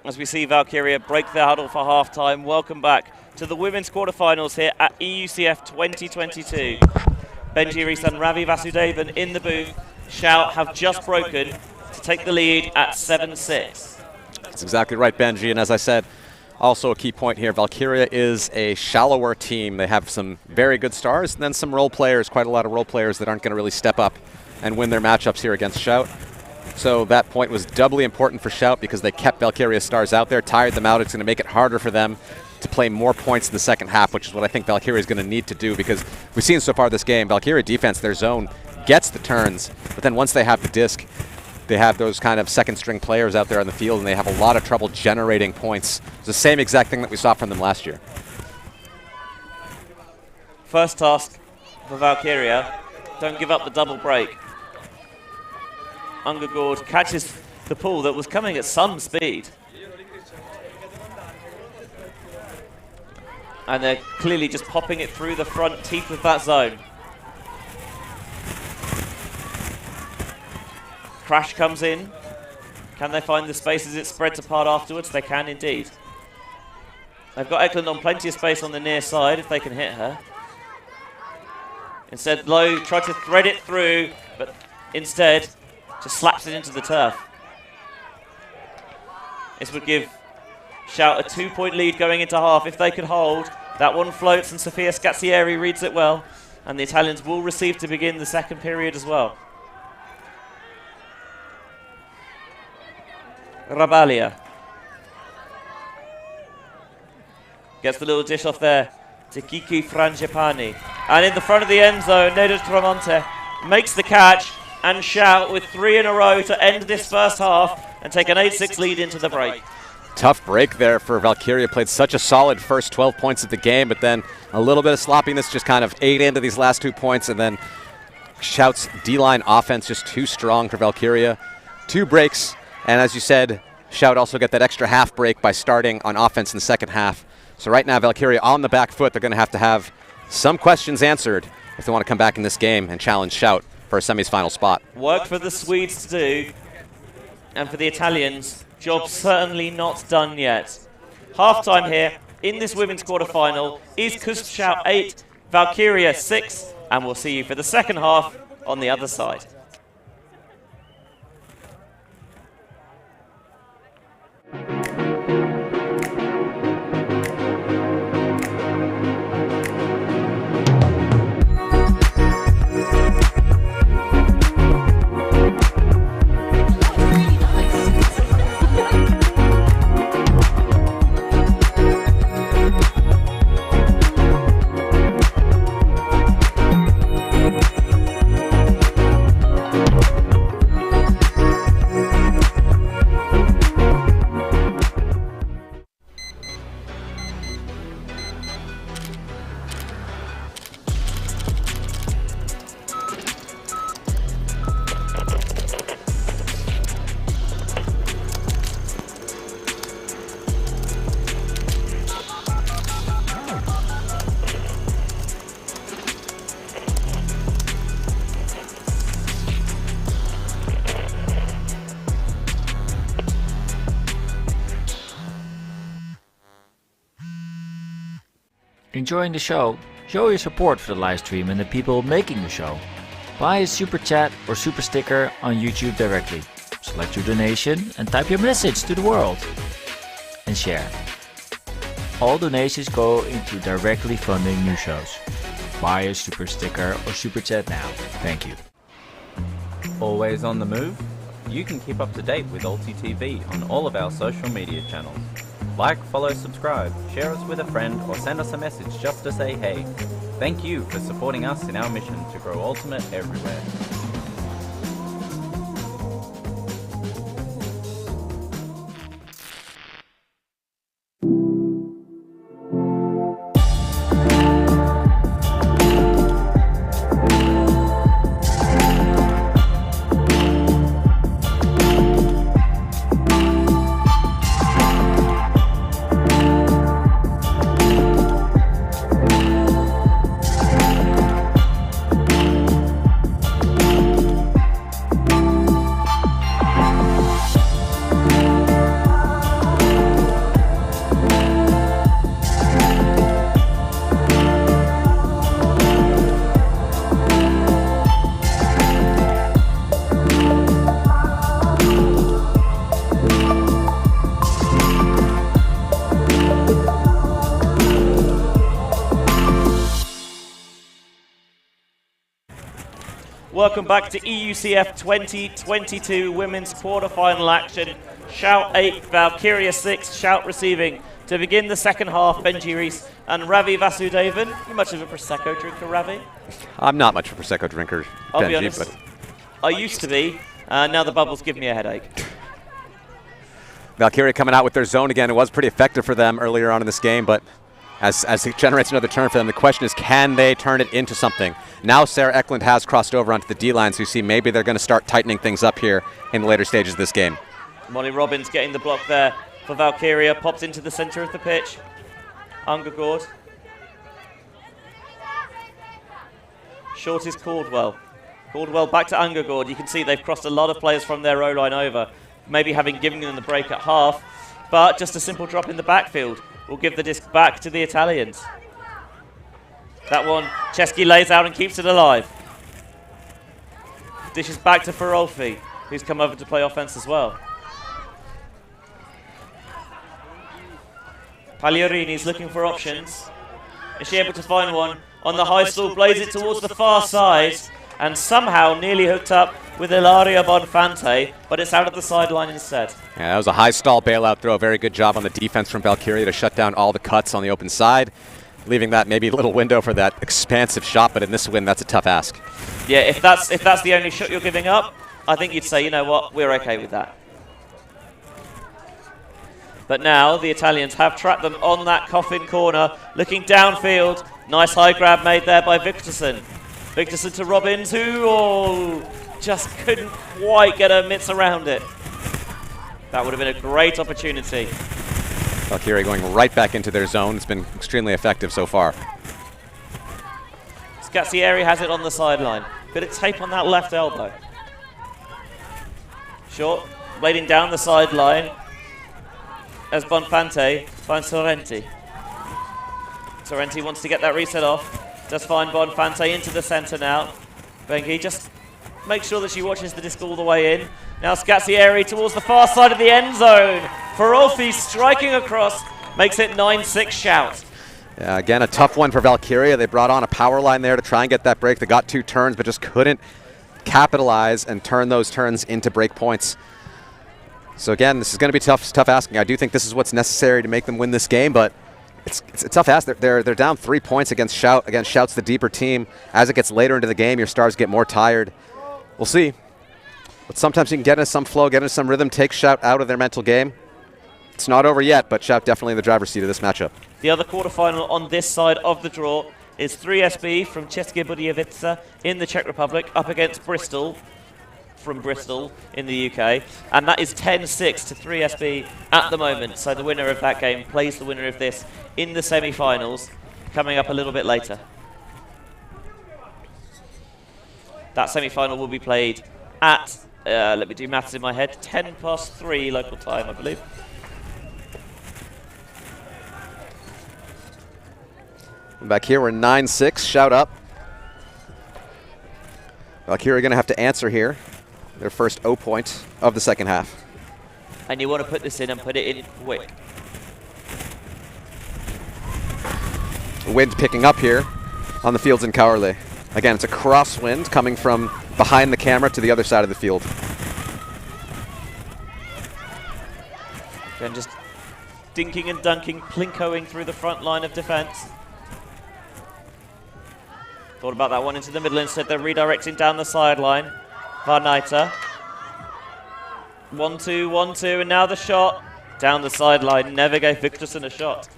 As we see Valkyria break their huddle for halftime. Welcome back to the women's quarterfinals here at EUCF 2022. Benji Rees and Ravi Vasudevan in the booth. Shout have just broken to take the lead at 7-6. That's exactly right, Benji, and as I said, also a key point here, Valkyria is a shallower team. They have some very good stars and then some role players, quite a lot of role players that aren't going to really step up and win their matchups here against Shout. So that point was doubly important for Shout because they kept Valkyria's stars out there, tired them out. It's going to make it harder for them to play more points in the second half, which is what I think Valkyria is going to need to do, because we've seen so far this game, Valkyria defense, their zone gets the turns, but then once they have the disc, they have those kind of second-string players out there on the field, and they have a lot of trouble generating points. It's the same exact thing that we saw from them last year. First task for Valkyria, don't give up the double break. Angagor catches the pull that was coming at some speed. And they're clearly just popping it through the front teeth of that zone. Crash comes in. Can they find the space as it spreads apart afterwards? They can indeed. They've got Eklund on plenty of space on the near side if they can hit her. Instead, Lowe tried to thread it through, but instead just slaps it into the turf. This would give Shout a 2-point lead going into half if they could hold. That one floats and Sofia Scazzieri reads it well, and the Italians will receive to begin the second period as well. Rabalia gets the little dish off there to Kiki Frangipani. And in the front of the end zone, Neda Tremonte makes the catch, and Shout with 3 in a row to end this first half and take an 8-6 lead into the break. Tough break there for Valkyria. Played such a solid first 12 points of the game, but then a little bit of sloppiness just kind of ate into these last 2 points, and then Shout's D-line offense just too strong for Valkyria. 2 breaks, and as you said, Shout also get that extra half break by starting on offense in the second half. So right now, Valkyria on the back foot. They're going to have some questions answered if they want to come back in this game and challenge Shout for a semis-final spot. Work for the Swedes to do, and for the Italians, job certainly not done yet. Half-time here in this women's quarter-final is CUSB 8, Valkyria 6, and we'll see you for the second half on the other side. Enjoying the show? Show your support for the live stream and the people making the show. Buy a super chat or super sticker on YouTube directly. Select your donation and type your message to the world. And share. All donations go into directly funding new shows. Buy a super sticker or super chat now. Thank you. Always on the move? You can keep up to date with ULTI.TV on all of our social media channels. Like, follow, subscribe, share us with a friend, or send us a message just to say hey. Thank you for supporting us in our mission to grow Ultimate everywhere. Welcome back to EUCF 2022 women's quarter-final action. Shout 8, Valkyria 6, Shout receiving. To begin the second half, Benji Reese and Ravi Vasudevan. You much of a Prosecco drinker, Ravi? I'm not much of a Prosecco drinker, I'll Benji, be honest, but I used to be. Now the bubbles give me a headache. Valkyria coming out with their zone again. It was pretty effective for them earlier on in this game, but as it generates another turn for them, the question is, can they turn it into something? Now Sarah Eklund has crossed over onto the D-line, so you see maybe they're going to start tightening things up here in the later stages of this game. Molly Robbins getting the block there for Valkyria, pops into the center of the pitch. Ungegord. Short is Caldwell. Caldwell back to Ungegord. You can see they've crossed a lot of players from their O-line over, maybe having given them the break at half, but just a simple drop in the backfield will give the disc back to the Italians. That one, Chesky lays out and keeps it alive. Dishes back to Ferolfi, who's come over to play offense as well. Pagliarini's looking for options. Is she able to find one? On the high stall, plays it towards the far side, and somehow nearly hooked up with Ilaria Bonfante, but it's out of the sideline instead. Yeah, that was a high stall bailout throw. Very good job on the defense from Valkyria to shut down all the cuts on the open side, leaving that maybe a little window for that expansive shot, but in this win, that's a tough ask. Yeah, if that's the only shot you're giving up, I think you'd say, you know what, we're okay with that. But now the Italians have trapped them on that coffin corner, looking downfield. Nice high grab made there by Victorson. Victorson to Robbins, who just couldn't quite get her mitts around it. That would have been a great opportunity. Valkyria going right back into their zone. It's been extremely effective so far. Scazzieri has it on the sideline. Bit of tape on that left elbow. Short, blading down the sideline as Bonfante finds Sorrenti. Sorrenti wants to get that reset off. Does find Bonfante into the centre now. Bengi just makes sure that she watches the disc all the way in. Now Scazzieri towards the far side of the end zone. Ferolfi striking across, makes it 9-6 shout. Yeah, again, a tough one for Valkyria. They brought on a power line there to try and get that break. They got 2 turns, but just couldn't capitalize and turn those turns into break points. So again, this is going to be tough asking. I do think this is what's necessary to make them win this game, but it's a tough ask. They're down 3 points against Shout. Again, Shout's the deeper team. As it gets later into the game, your stars get more tired. We'll see. But sometimes you can get into some flow, get into some rhythm, take Shout out of their mental game. It's not over yet, but Shout definitely in the driver's seat of this matchup. The other quarterfinal on this side of the draw is 3SB from České Budějovice in the Czech Republic up against Bristol from Bristol in the UK. And that is 10-6 to 3SB at the moment. So the winner of that game plays the winner of this in the semi-finals, coming up a little bit later. That semi-final will be played at, let me do maths in my head, 3:10 local time, I believe. Back here, we're 9-6, Shout up. Valkyria going to have to answer here. Their first O point of the second half. And you want to put this in and put it in quick. Wind picking up here on the fields in Caorle. Again, it's a crosswind coming from behind the camera to the other side of the field. Then just dinking and dunking, plinkoing through the front line of defense. Thought about that one into the middle, instead they're redirecting down the sideline. Van Nijter. 1-2, 1-2, and now the shot. Down the sideline, never gave Victorson a shot.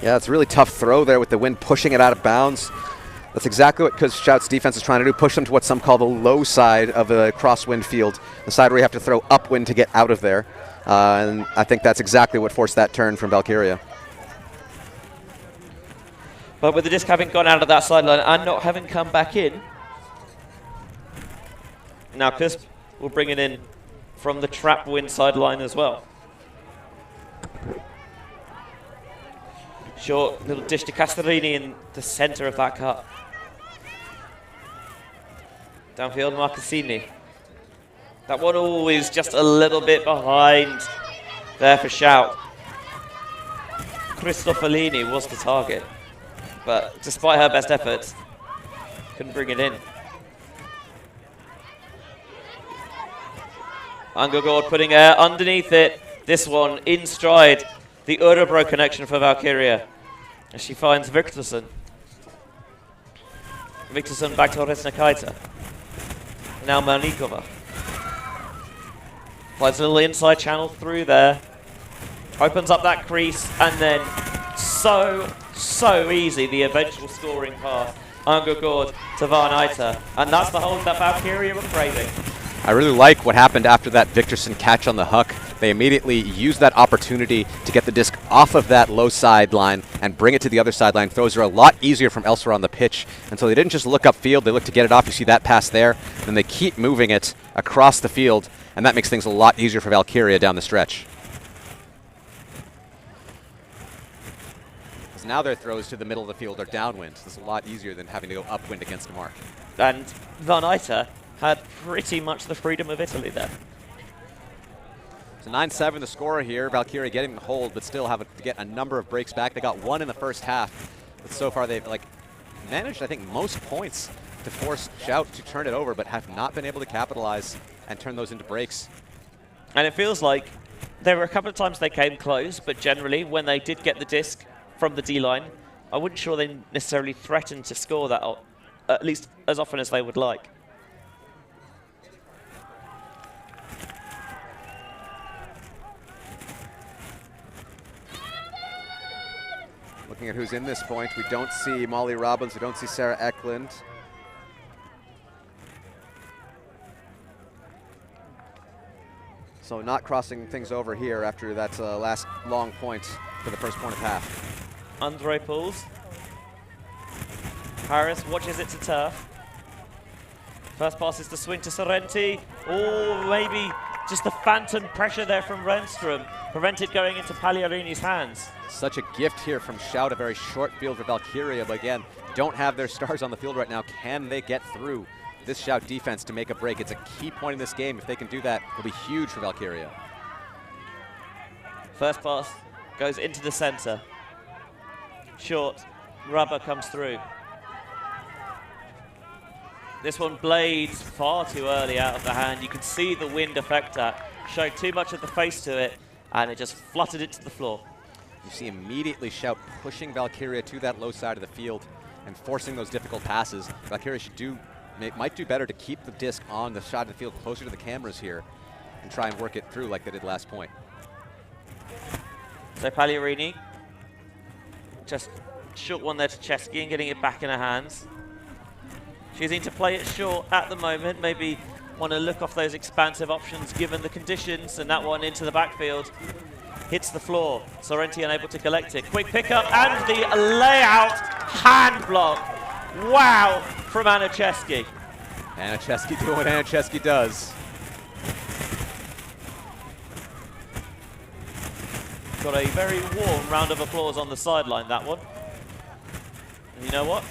Yeah, it's a really tough throw there with the wind pushing it out of bounds. That's exactly what Shout's defense is trying to do, push them to what some call the low side of a crosswind field, the side where you have to throw upwind to get out of there. And I think that's exactly what forced that turn from Valkyria. But with the disc having gone out of that sideline and not having come back in, now CUSB will bring it in from the trap wind sideline as well. Short little dish to Castellini in the centre of that cut. Downfield, Marcassini. That one always just a little bit behind there for Shout. Cristofolini was the target, but despite her best efforts, couldn't bring it in. Angogord putting air underneath it. This one in stride. The Örebro connection for Valkyria as she finds Victorson. Victorson back to Resnakaita. Now Melnikova. Finds a little inside channel through there. Opens up that crease, and then so easy the eventual scoring pass. Angogord to Van Nijter. And that's the hold that Valkyria were craving. I really like what happened after that Victorson catch on the hook. They immediately used that opportunity to get the disc off of that low sideline and bring it to the other sideline. Throws are a lot easier from elsewhere on the pitch. And so they didn't just look upfield, they looked to get it off. You see that pass there. Then they keep moving it across the field, and that makes things a lot easier for Valkyria down the stretch. Because now their throws to the middle of the field are downwind. This is a lot easier than having to go upwind against a mark. And Van Nijter had pretty much the freedom of Italy there. So 9-7 the score here. Valkyria getting the hold, but still have to get a number of breaks back. They got one in the first half, but so far they've managed, I think, most points to force Shout to turn it over, but have not been able to capitalize and turn those into breaks. And it feels like there were a couple of times they came close, but generally when they did get the disc from the D-line, I wasn't sure they necessarily threatened to score that, at least as often as they would like. Looking at who's in this point, we don't see Molly Robbins, we don't see Sarah Eklund. So not crossing things over here after that last long point for the first point of half. Andre pulls. Harris watches it to turf. First pass is the swing to Sorrenti. Or maybe just the phantom pressure there from Renström prevented going into Pagliarini's hands. Such a gift here from Shout, a very short field for Valkyria, but again, don't have their stars on the field right now. Can they get through this Shout defense to make a break? It's a key point in this game. If they can do that, it'll be huge for Valkyria. First pass goes into the center. Short, rubber comes through. This one blades far too early out of the hand. You can see the wind affect that. Showed too much of the face to it, and it just fluttered it to the floor. You see immediately Shout pushing Valkyria to that low side of the field and forcing those difficult passes. Valkyria might do better to keep the disc on the side of the field closer to the cameras here and try and work it through like they did last point. So Pagliarini just short one there to Chesky and getting it back in her hands. Choosing to play it short at the moment, maybe want to look off those expansive options given the conditions, and that one into the backfield. Hits the floor. Sorrenti unable to collect it. Quick pickup and the layout hand block. Wow, from Anna Chesky. Anna Chesky doing what Anna Chesky does. Got a very warm round of applause on the sideline, that one. And you know what?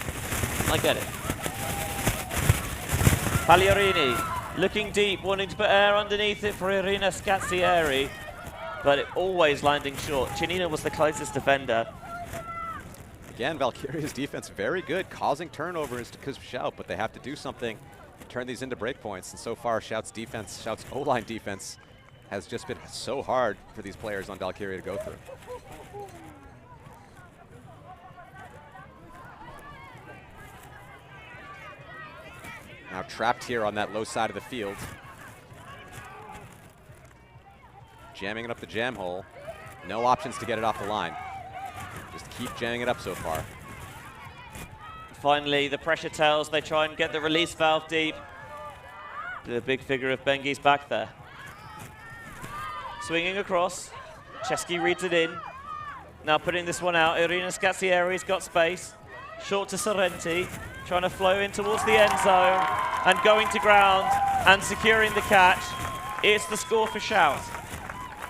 I get it. Pagliarini looking deep, wanting to put air underneath it for Irina Scazzieri, but it always landing short. Chinina was the closest defender. Again, Valkyria's defense very good, causing turnovers because of Shout, but they have to do something to turn these into breakpoints. And so far, Shout's defense, Shout's O-line defense, has just been so hard for these players on Valkyria to go through. Now trapped here on that low side of the field. Jamming it up the jam hole. No options to get it off the line. Just keep jamming it up so far. Finally, the pressure tells. They try and get the release valve deep. The big figure of Bengi's back there. Swinging across. Chesky reads it in. Now putting this one out. Irina Scazzieri's got space. Short to Sorrenti. Trying to flow in towards the end zone. And going to ground and securing the catch. It's the score for Shout.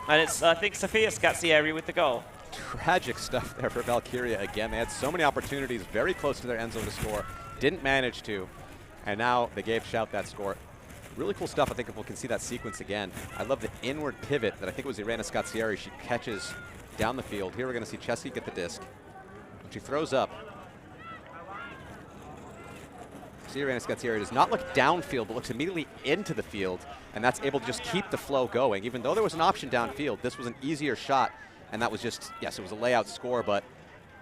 And it's, I think, Sofia Scazzieri with the goal. Tragic stuff there for Valkyria again. They had so many opportunities very close to their end zone to score. Didn't manage to. And now they gave Shout that score. Really cool stuff. I think if we can see that sequence again. I love the inward pivot that I think it was Irina Scazzieri. She catches down the field. Here we're going to see Chesky get the disc. She throws up. See, Irina Scazzieri does not look downfield, but looks immediately into the field, and that's able to just keep the flow going. Even though there was an option downfield, this was an easier shot, and that was just, yes, it was a layout score, but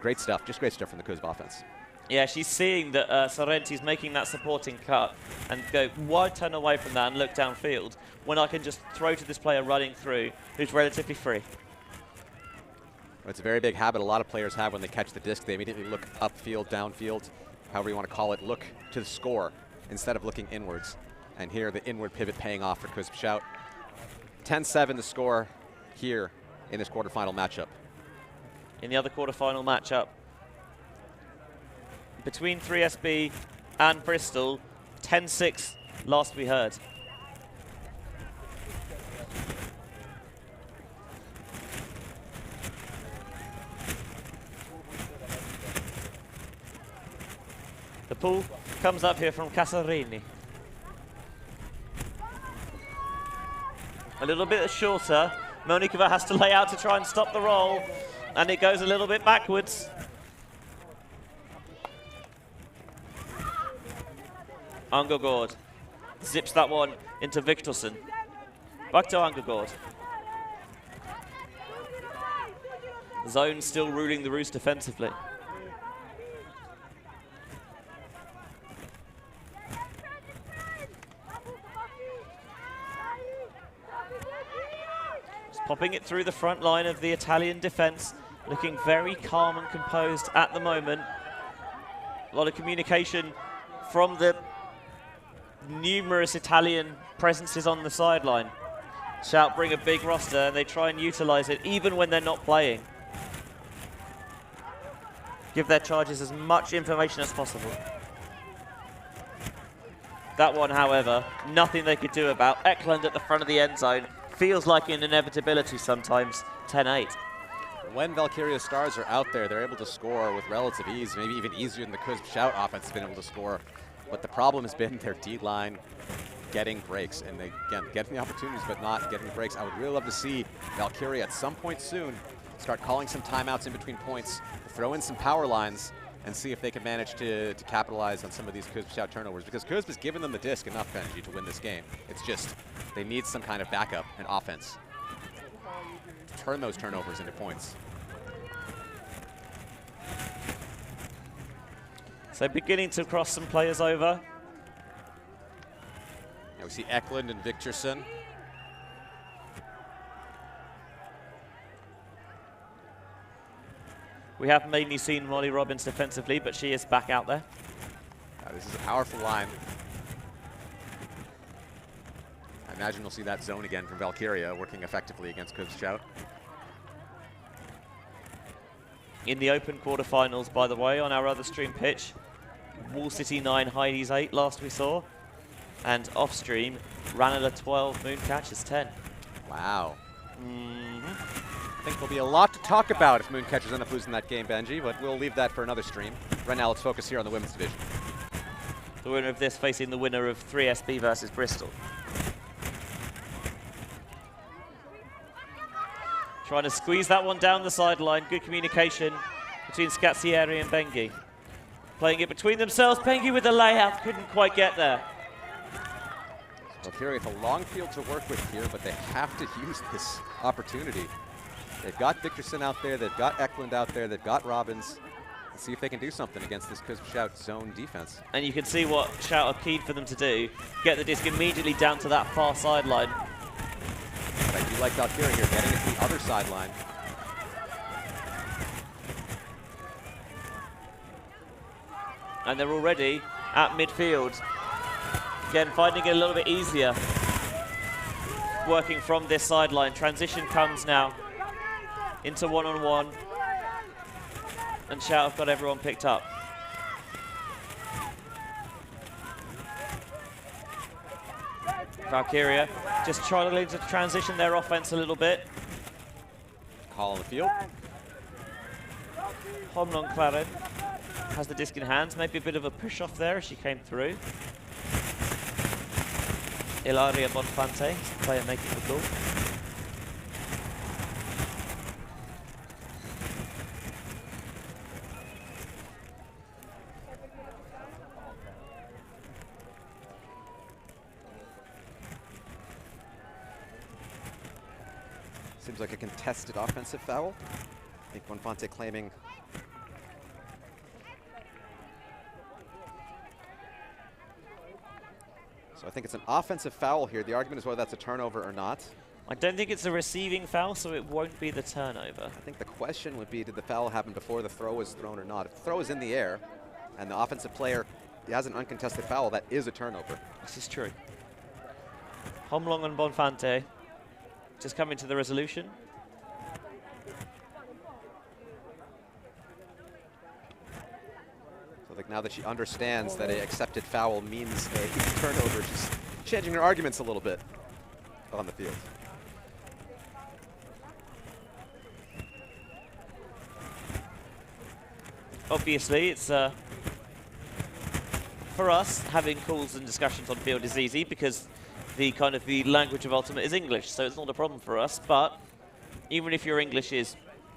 great stuff. Just great stuff from the CUSB offense. Yeah, she's seeing that Sorrenti's making that supporting cut and go, why turn away from that and look downfield when I can just throw to this player running through who's relatively free? It's a very big habit a lot of players have when they catch the disc. They immediately look upfield, downfield, however you want to call it, look to the score instead of looking inwards. And here, the inward pivot paying off for CUSB Shout. 10-7 the score here in this quarterfinal matchup. In the other quarterfinal matchup, between 3SB and Bristol, 10-6 last we heard. The pull comes up here from Casarini. A little bit shorter. Monikova has to lay out to try and stop the roll, and it goes a little bit backwards. Angogord zips that one into Viktorsson. Back to Angogord. Zone still ruling the roost defensively. Just popping it through the front line of the Italian defense, looking very calm and composed at the moment. A lot of communication from the numerous Italian presences on the sideline. Shout bring a big roster and they try and utilize it even when they're not playing. Give their charges as much information as possible. That one, however, nothing they could do about. Eklund at the front of the end zone. Feels like an inevitability sometimes. 10-8. When Valkyria stars are out there, they're able to score with relative ease, maybe even easier than the CUSB Shout offense has been able to score. But the problem has been their D-line getting breaks, and they, again, getting the opportunities but not getting the breaks. I would really love to see Valkyria at some point soon start calling some timeouts in between points, throw in some power lines, and see if they can manage to capitalize on some of these CUSB Shout turnovers, because CUSB has given them the disc enough, Benji, to win this game. It's just they need some kind of backup and offense to turn those turnovers into points. So beginning to cross some players over. Now we see Eklund and Victorson. We have mainly seen Molly Robbins defensively, but she is back out there. This is a powerful line. I imagine we'll see that zone again from Valkyria working effectively against CUSB Shout. In the open quarterfinals, by the way, on our other stream pitch, Wall City 9, Heidi's 8 last we saw. And off stream, Ranela 12, Mooncatch is 10. Wow. I think there'll be a lot to talk about if Mooncatchers end up losing that game, Benji, but we'll leave that for another stream. Right now, let's focus here on the women's division. The winner of this facing the winner of 3SB versus Bristol. Trying to squeeze that one down the sideline. Good communication between Scazzieri and Bengi. Playing it between themselves. Bengi with the layout, couldn't quite get there. Valkyria with a long field to work with here, but they have to use this opportunity. They've got Victorson out there, they've got Eklund out there, they've got Robbins. Let's see if they can do something against this CUSB Shout zone defense. And you can see what Shout are keen for them to do. Get the disc immediately down to that far sideline. But I do like Valkyria here, getting it to the other sideline. And they're already at midfield. Again, finding it a little bit easier. Working from this sideline. Transition comes now into one-on-one. And Shout have got everyone picked up. Valkyria just trying to transition their offense a little bit. Call on the field. Homlong Claren has the disc in hands. Maybe a bit of a push off there as she came through. Ilaria Bonfante, the player making the call. Seems like a contested offensive foul. I think Bonfante claiming. So I think it's an offensive foul here. The argument is whether that's a turnover or not. I don't think it's a receiving foul, so it won't be the turnover. I think the question would be, did the foul happen before the throw was thrown or not? If the throw is in the air and the offensive player has an uncontested foul, that is a turnover. This is true. Homlong and Bonfante just coming to the resolution. So like now that she understands that an accepted foul means a turnover, she's changing her arguments a little bit on the field. Obviously, it's for us, having calls and discussions on field is easy because the language of Ultimate is English, so it's not a problem for us. But even if your English is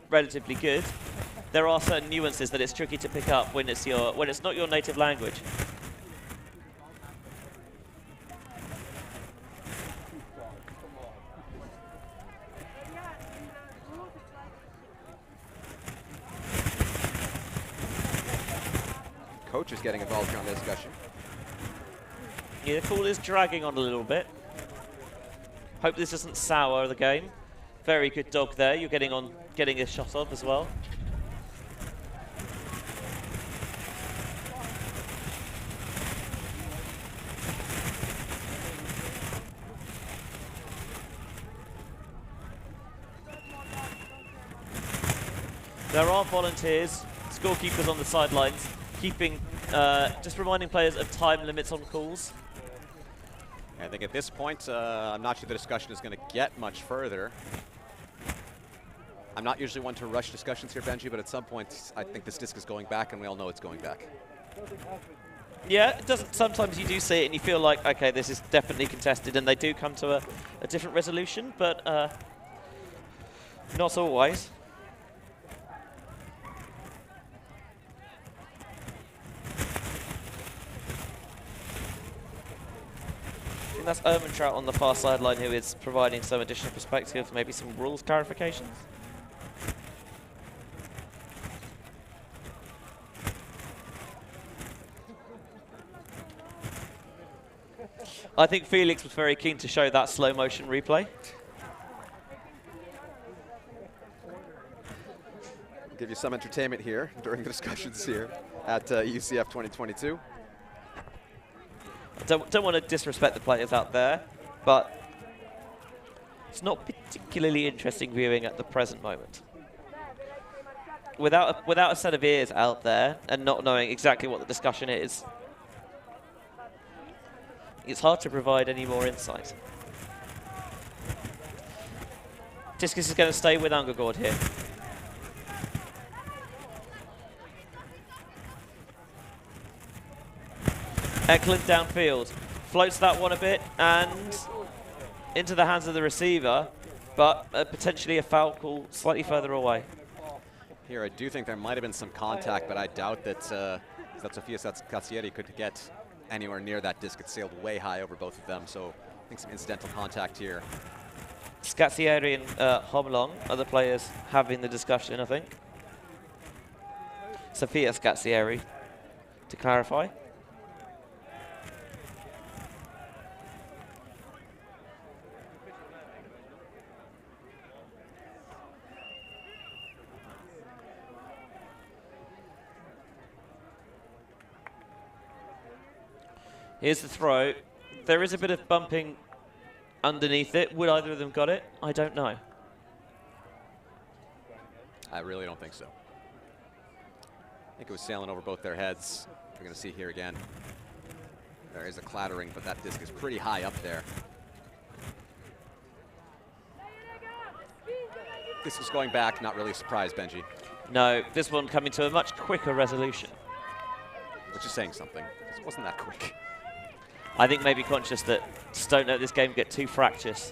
relatively good, there are certain nuances that it's tricky to pick up when it's not your native language. Coach is getting involved here on the discussion. Yeah, the call is dragging on a little bit. Hope this doesn't sour the game. Very good dog there. You're getting a shot on as well. There are volunteers, scorekeepers on the sidelines, keeping, just reminding players of time limits on calls. I think at this point, I'm not sure the discussion is going to get much further. I'm not usually one to rush discussions here, Benji, but at some point, I think this disc is going back, and we all know it's going back. Yeah, it doesn't. Sometimes you do see it and you feel like, okay, this is definitely contested, and they do come to a different resolution, but not always. I think that's Ermentrout on the far sideline who is providing some additional perspective, maybe some rules clarifications. I think Felix was very keen to show that slow motion replay. Give you some entertainment here during the discussions here at EUCF 2022. I don't want to disrespect the players out there, but it's not particularly interesting viewing at the present moment. Without a set of ears out there and not knowing exactly what the discussion is, it's hard to provide any more insight. Discus is going to stay with Angagord here. Eklund downfield, floats that one a bit and into the hands of the receiver, but potentially a foul call slightly further away. Here, I do think there might have been some contact, but I doubt that Sofia Scazzieri could get anywhere near that disc. It sailed way high over both of them, so I think some incidental contact here. Scazzieri and Homlong are the players having the discussion, I think. Sofia Scazzieri, to clarify. Here's the throw. There is a bit of bumping underneath it. Would either of them got it? I don't know. I really don't think so. I think it was sailing over both their heads. We're going to see here again. There is a clattering, but that disc is pretty high up there. This is going back. Not really a surprise, Benji. No, this one coming to a much quicker resolution. Which is saying something. It wasn't that quick. I think maybe conscious that just don't let this game get too fractious.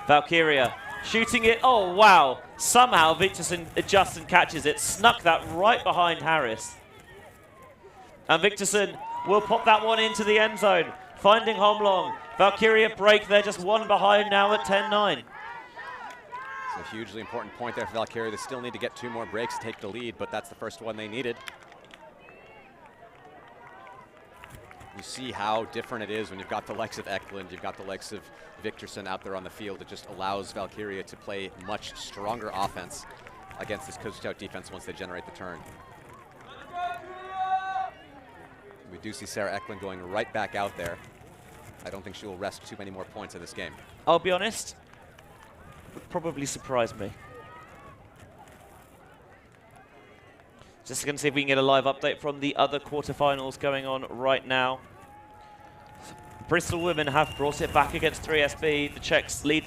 Valkyria shooting it. Oh, wow. Somehow Victorson adjusts and catches it. Snuck that right behind Harris. And Victorson will pop that one into the end zone. Finding Homlong. Valkyria break. They're just one behind now at 10-9. It's a hugely important point there for Valkyria. They still need to get 2 more breaks to take the lead, but that's the first one they needed. You see how different it is when you've got the likes of Eklund, you've got the likes of Victorson out there on the field. It just allows Valkyria to play much stronger offense against this coached-out defense once they generate the turn. We do see Sarah Eklund going right back out there. I don't think she will rest too many more points in this game. I'll be honest, would probably surprise me. Just going to see if we can get a live update from the other quarterfinals going on right now. Bristol women have brought it back against 3SB. The Czechs lead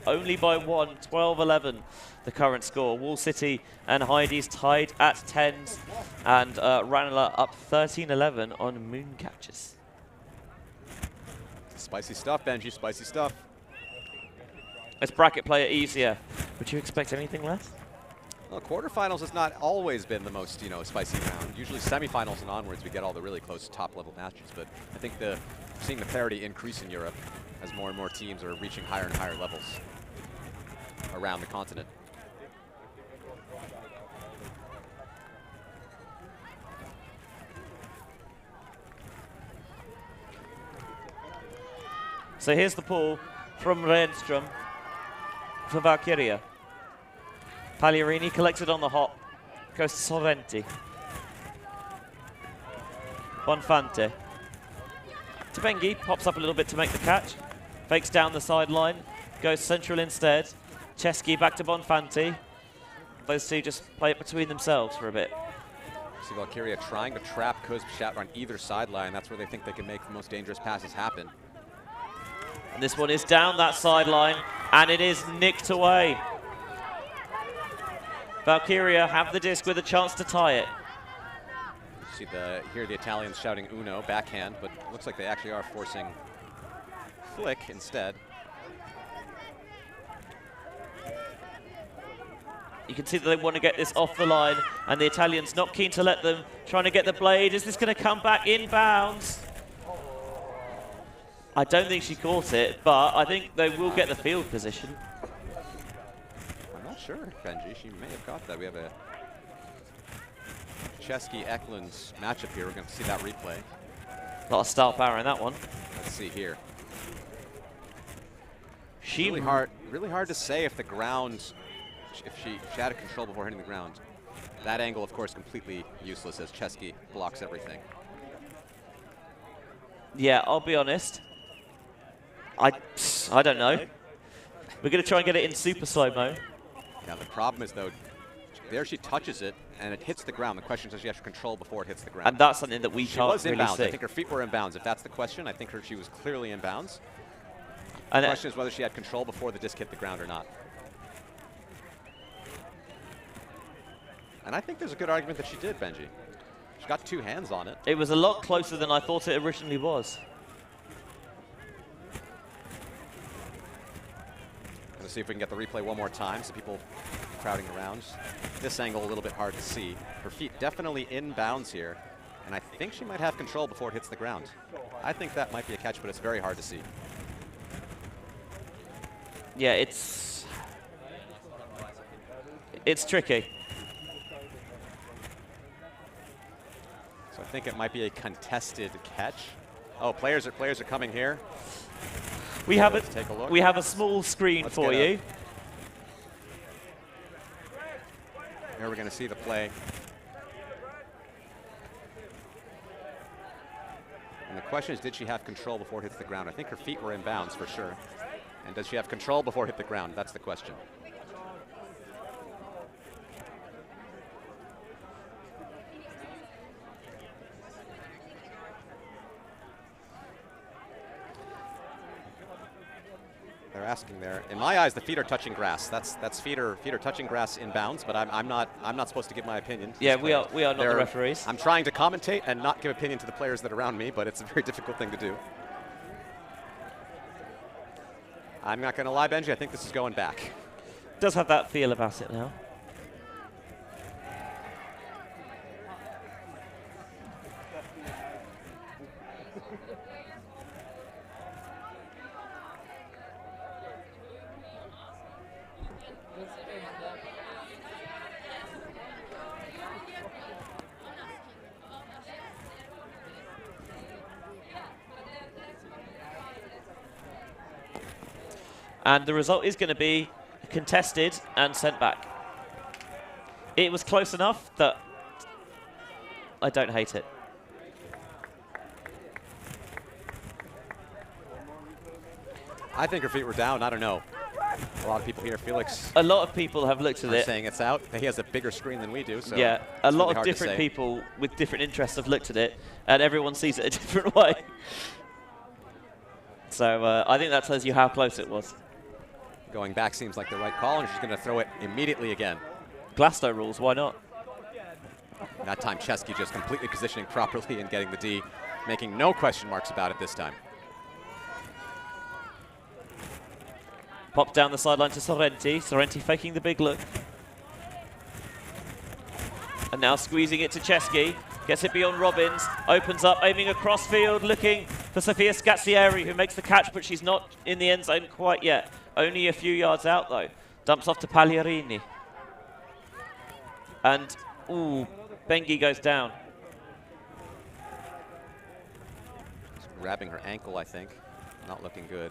only by 1, 12-11, the current score. Wall City and Heidi's tied at 10s, and Ranelagh up 13-11 on Mooncatchers. Spicy stuff, Benji, spicy stuff. As bracket player EUCF, would you expect anything less? Well, quarterfinals has not always been the most, spicy round. Usually semifinals and onwards, we get all the really close top-level matches. But I think seeing the parity increase in Europe as more and more teams are reaching higher and higher levels around the continent. So here's the pull from Renström for Valkyria. Pagliarini collected on the hop, goes to Sorrenti. Bonfante. Tabengi pops up a little bit to make the catch. Fakes down the sideline, goes central instead. Chesky back to Bonfante. Those two just play it between themselves for a bit. See Valkyria trying to trap CUSB on either sideline. That's where they think they can make the most dangerous passes happen. And this one is down that sideline, and it is nicked away. Valkyria have the disc with a chance to tie it. Hear the Italians shouting uno, backhand, but it looks like they actually are forcing flik instead. You can see that they want to get this off the line, and the Italians not keen to let them, trying to get the blade. Is this going to come back inbounds? I don't think she caught it, but I think they will get the field position. I'm not sure, Benji. She may have caught that. We have a Chesky-Eklund matchup here. We're going to see that replay. A lot of star power in that one. Let's see here. Really hard to say if the ground, if she had a control before hitting the ground. That angle, of course, completely useless as Chesky blocks everything. Yeah, I'll be honest. I don't know. We're going to try and get it in super slow-mo. Yeah, the problem is, though, there she touches it, and it hits the ground. The question is, does she have control before it hits the ground? And that's something that we can't really see. I think her feet were in bounds. If that's the question, I think she was clearly in bounds. And the question is whether she had control before the disc hit the ground or not. And I think there's a good argument that she did, Benji. She got two hands on it. It was a lot closer than I thought it originally was. Let's see if we can get the replay one more time so people crowding around. This angle a little bit hard to see. Her feet definitely in bounds here. And I think she might have control before it hits the ground. I think that might be a catch, but it's very hard to see. Yeah, it's tricky. So I think it might be a contested catch. Oh, players are coming here. We have take a look. We have a small screen for you. Here we're going to see the play. And the question is, did she have control before it hits the ground? I think her feet were in bounds for sure. And does she have control before it hit the ground? That's the question. They're asking there. In my eyes, the feet are touching grass. That's feet are touching grass in bounds. But I'm not supposed to give my opinion. Yeah, we are not the referees. I'm trying to commentate and not give opinion to the players that are around me, but it's a very difficult thing to do. I'm not going to lie, Benji. I think this is going back. Does have that feel about it now. And the result is going to be contested and sent back. It was close enough that I don't hate it. I think her feet were down. I don't know. A lot of people here, Felix. A lot of people have looked at it. Saying it's out. He has a bigger screen than we do. So yeah, a lot of different people with different interests have looked at it, and everyone sees it a different way. So I think that tells you how close it was. Going back seems like the right call, and she's going to throw it immediately again. Glasto rules, why not? And that time, Chesky just completely positioning properly and getting the D, making no question marks about it this time. Pop down the sideline to Sorrenti. Sorrenti faking the big look. And now squeezing it to Chesky. Gets it beyond Robbins. Opens up, aiming across field, looking for Sofia Scazzieri, who makes the catch, but she's not in the end zone quite yet. Only a few yards out, though. Dumps off to Pagliarini. And, ooh, Bengi goes down. Just grabbing her ankle, I think. Not looking good.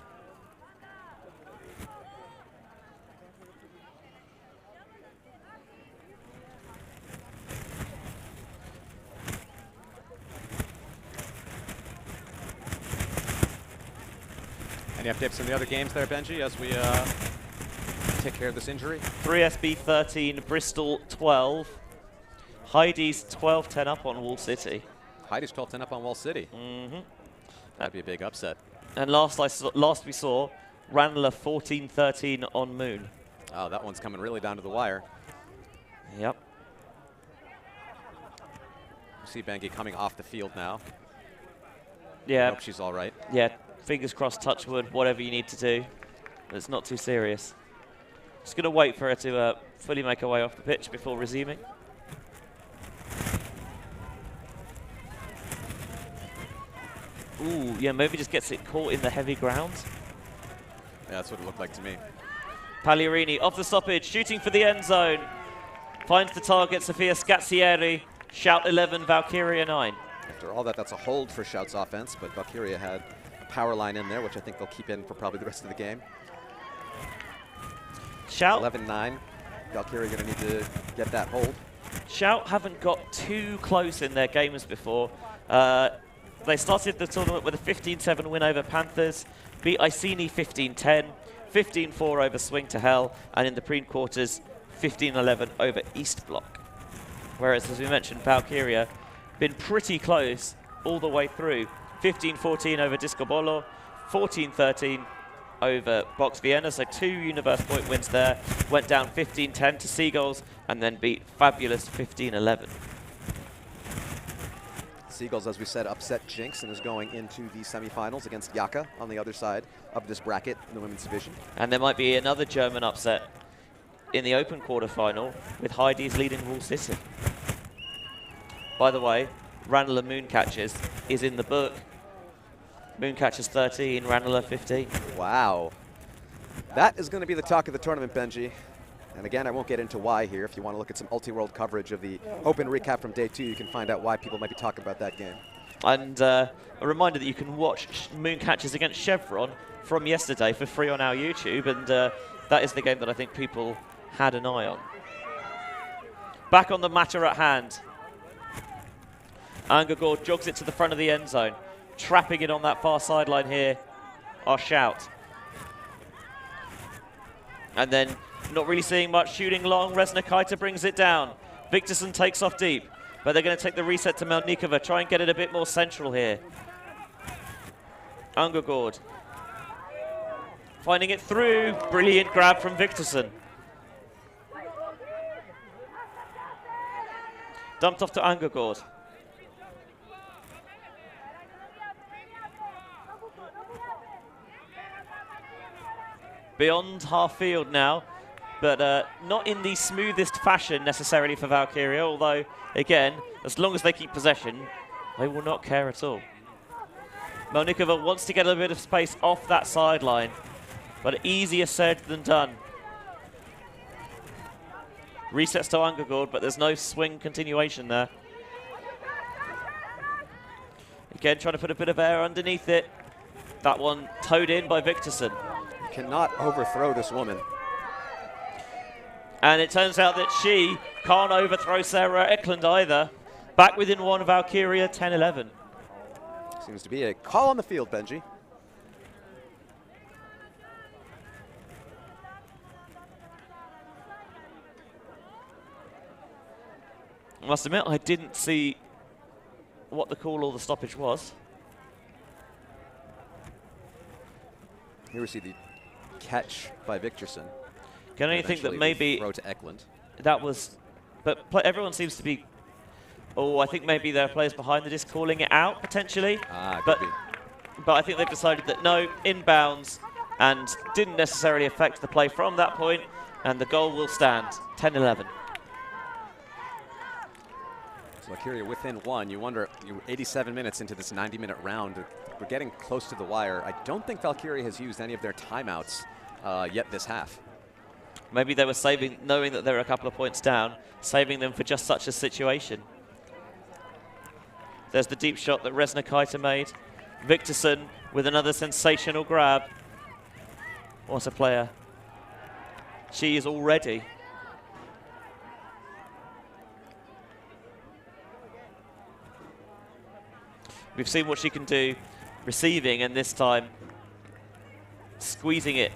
Any updates on the other games there, Benji, as we take care of this injury? 3SB 13, Bristol 12. Heidi's 12-10 up on Wall City. Heidi's 12-10 up on Wall City. Mm-hmm. That'd be a big upset. And last we saw, Ranelagh 14-13 on Moon. Oh, that one's coming really down to the wire. Yep. You see Bengi coming off the field now. Yeah. I hope she's all right. Yeah, fingers crossed, touch wood, whatever you need to do. It's not too serious. Just going to wait for her to fully make her way off the pitch before resuming. Ooh, yeah, maybe just gets it caught in the heavy ground. Yeah, that's what it looked like to me. Pagliarini off the stoppage, shooting for the end zone. Finds the target, Sofia Scazzieri. Shout 11, Valkyria 9. After all that, that's a hold for Shout's offense, but Valkyria had a power line in there, which I think they'll keep in for probably the rest of the game. Shout 11-9. Valkyria going to need to get that hold. Shout haven't got too close in their games before. They started the tournament with a 15-7 win over Panthers, beat Iceni 15-10, 15-4 over Swing to Hell, and in the pre-quarters, 15-11 over East Block. Whereas, as we mentioned, Valkyria been pretty close all the way through. 15-14 over Disco Bolo, 14-13 over Box Vienna, so 2 Universe Point wins there. Went down 15-10 to Seagulls, and then beat Fabulous 15-11. Seagulls, as we said, upset Jinx and is going into the semifinals against Yaka on the other side of this bracket in the women's division. And there might be another German upset in the open quarterfinal with Heidi's leading Wall City. By the way, Ranelagh Mooncatchers is in the book. Mooncatchers 13, Ranelagh 15. Wow. That is going to be the talk of the tournament, Benji. And again, I won't get into why here. If you want to look at some Ulti-World coverage of the Open recap from day 2, you can find out why people might be talking about that game. And a reminder that you can watch Mooncatchers against Chevron from yesterday for free on our YouTube, and that is the game that I think people had an eye on. Back on the matter at hand. Angagor jogs it to the front of the end zone, trapping it on that far sideline here. Our Shout. And then not really seeing much, shooting long. Resna Kaita brings it down. Victorson takes off deep, but they're going to take the reset to Melnikova, try and get it a bit more central here. Angagord finding it through. Brilliant grab from Victorson. Dumped off to Angagord. Beyond half field now, but not in the smoothest fashion necessarily for Valkyria, although, again, as long as they keep possession, they will not care at all. Melnikova wants to get a bit of space off that sideline, but easier said than done. Resets to Angagord, but there's no swing continuation there. Again, trying to put a bit of air underneath it. That one towed in by Victorson. Cannot overthrow this woman. And it turns out that she can't overthrow Sarah Eklund either. Back within one, Valkyria 10-11. Seems to be a call on the field, Benji. I must admit, I didn't see what the call or the stoppage was. Here we see the catch by Victorson. Can only think that maybe throw to Eklund. That was, but everyone seems to be. Oh, I think maybe there are players behind the disc calling it out potentially. Could be. But I think they've decided that no, inbounds, and didn't necessarily affect the play from that point, and the goal will stand 10-11. So Valkyria within 1. You wonder, you're 87 minutes into this 90-minute round. We're getting close to the wire. I don't think Valkyria has used any of their timeouts yet this half. Maybe they were saving, knowing that they were a couple of points down, saving them for just such a situation. There's the deep shot that Resna Kaita made. Victorson with another sensational grab. What a player. She is already. We've seen what she can do receiving, and this time squeezing it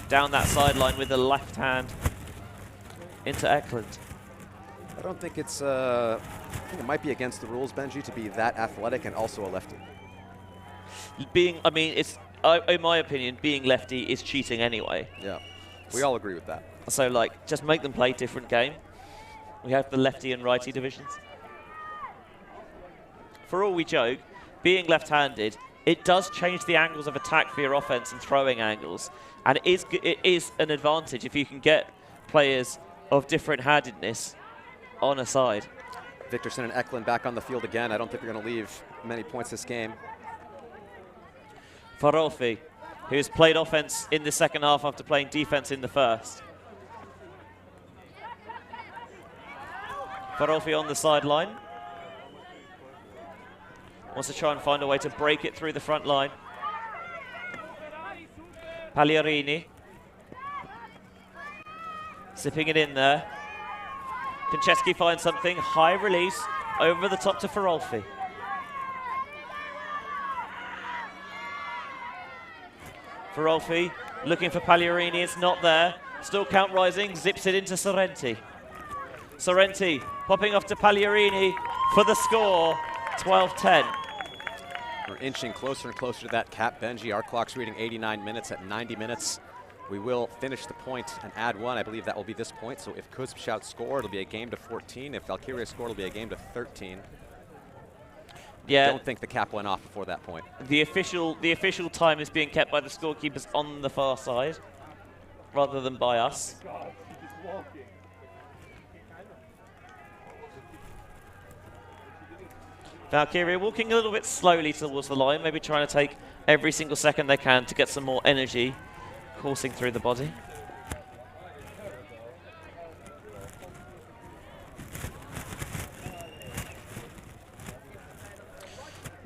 down that sideline with the left hand into Eklund. I don't think it's, I think it might be against the rules, Benji, to be that athletic and also a lefty. I mean, in my opinion, being lefty is cheating anyway. Yeah, we all agree with that. So, like, just make them play different game. We have the lefty and righty divisions. For all we joke, being left-handed, it does change the angles of attack for your offense and throwing angles. And it is an advantage if you can get players of different handedness on a side. Victorson and Eklund back on the field again. I don't think they're going to leave many points this game. Farolfi, who's played offense in the second half after playing defense in the first. Farolfi on the sideline. Wants to try and find a way to break it through the front line. Pagliarini. Zipping it in there. Konchesky finds something. High release over the top to Farolfi. Farolfi looking for Pagliarini. It's not there. Still count rising. Zips it into Sorrenti. Sorrenti popping off to Pagliarini for the score. 12-10. We're inching closer and closer to that cap, Benji. Our clock's reading 89 minutes. At 90 minutes, we will finish the point and add one. I believe that will be this point. So if CUSB score, it'll be a game to 14. If Valkyria score, it'll be a game to 13. Yeah. I don't think the cap went off before that point. The official time is being kept by the scorekeepers on the far side, rather than by us. Valkyria walking a little bit slowly towards the line, maybe trying to take every single second they can to get some more energy coursing through the body.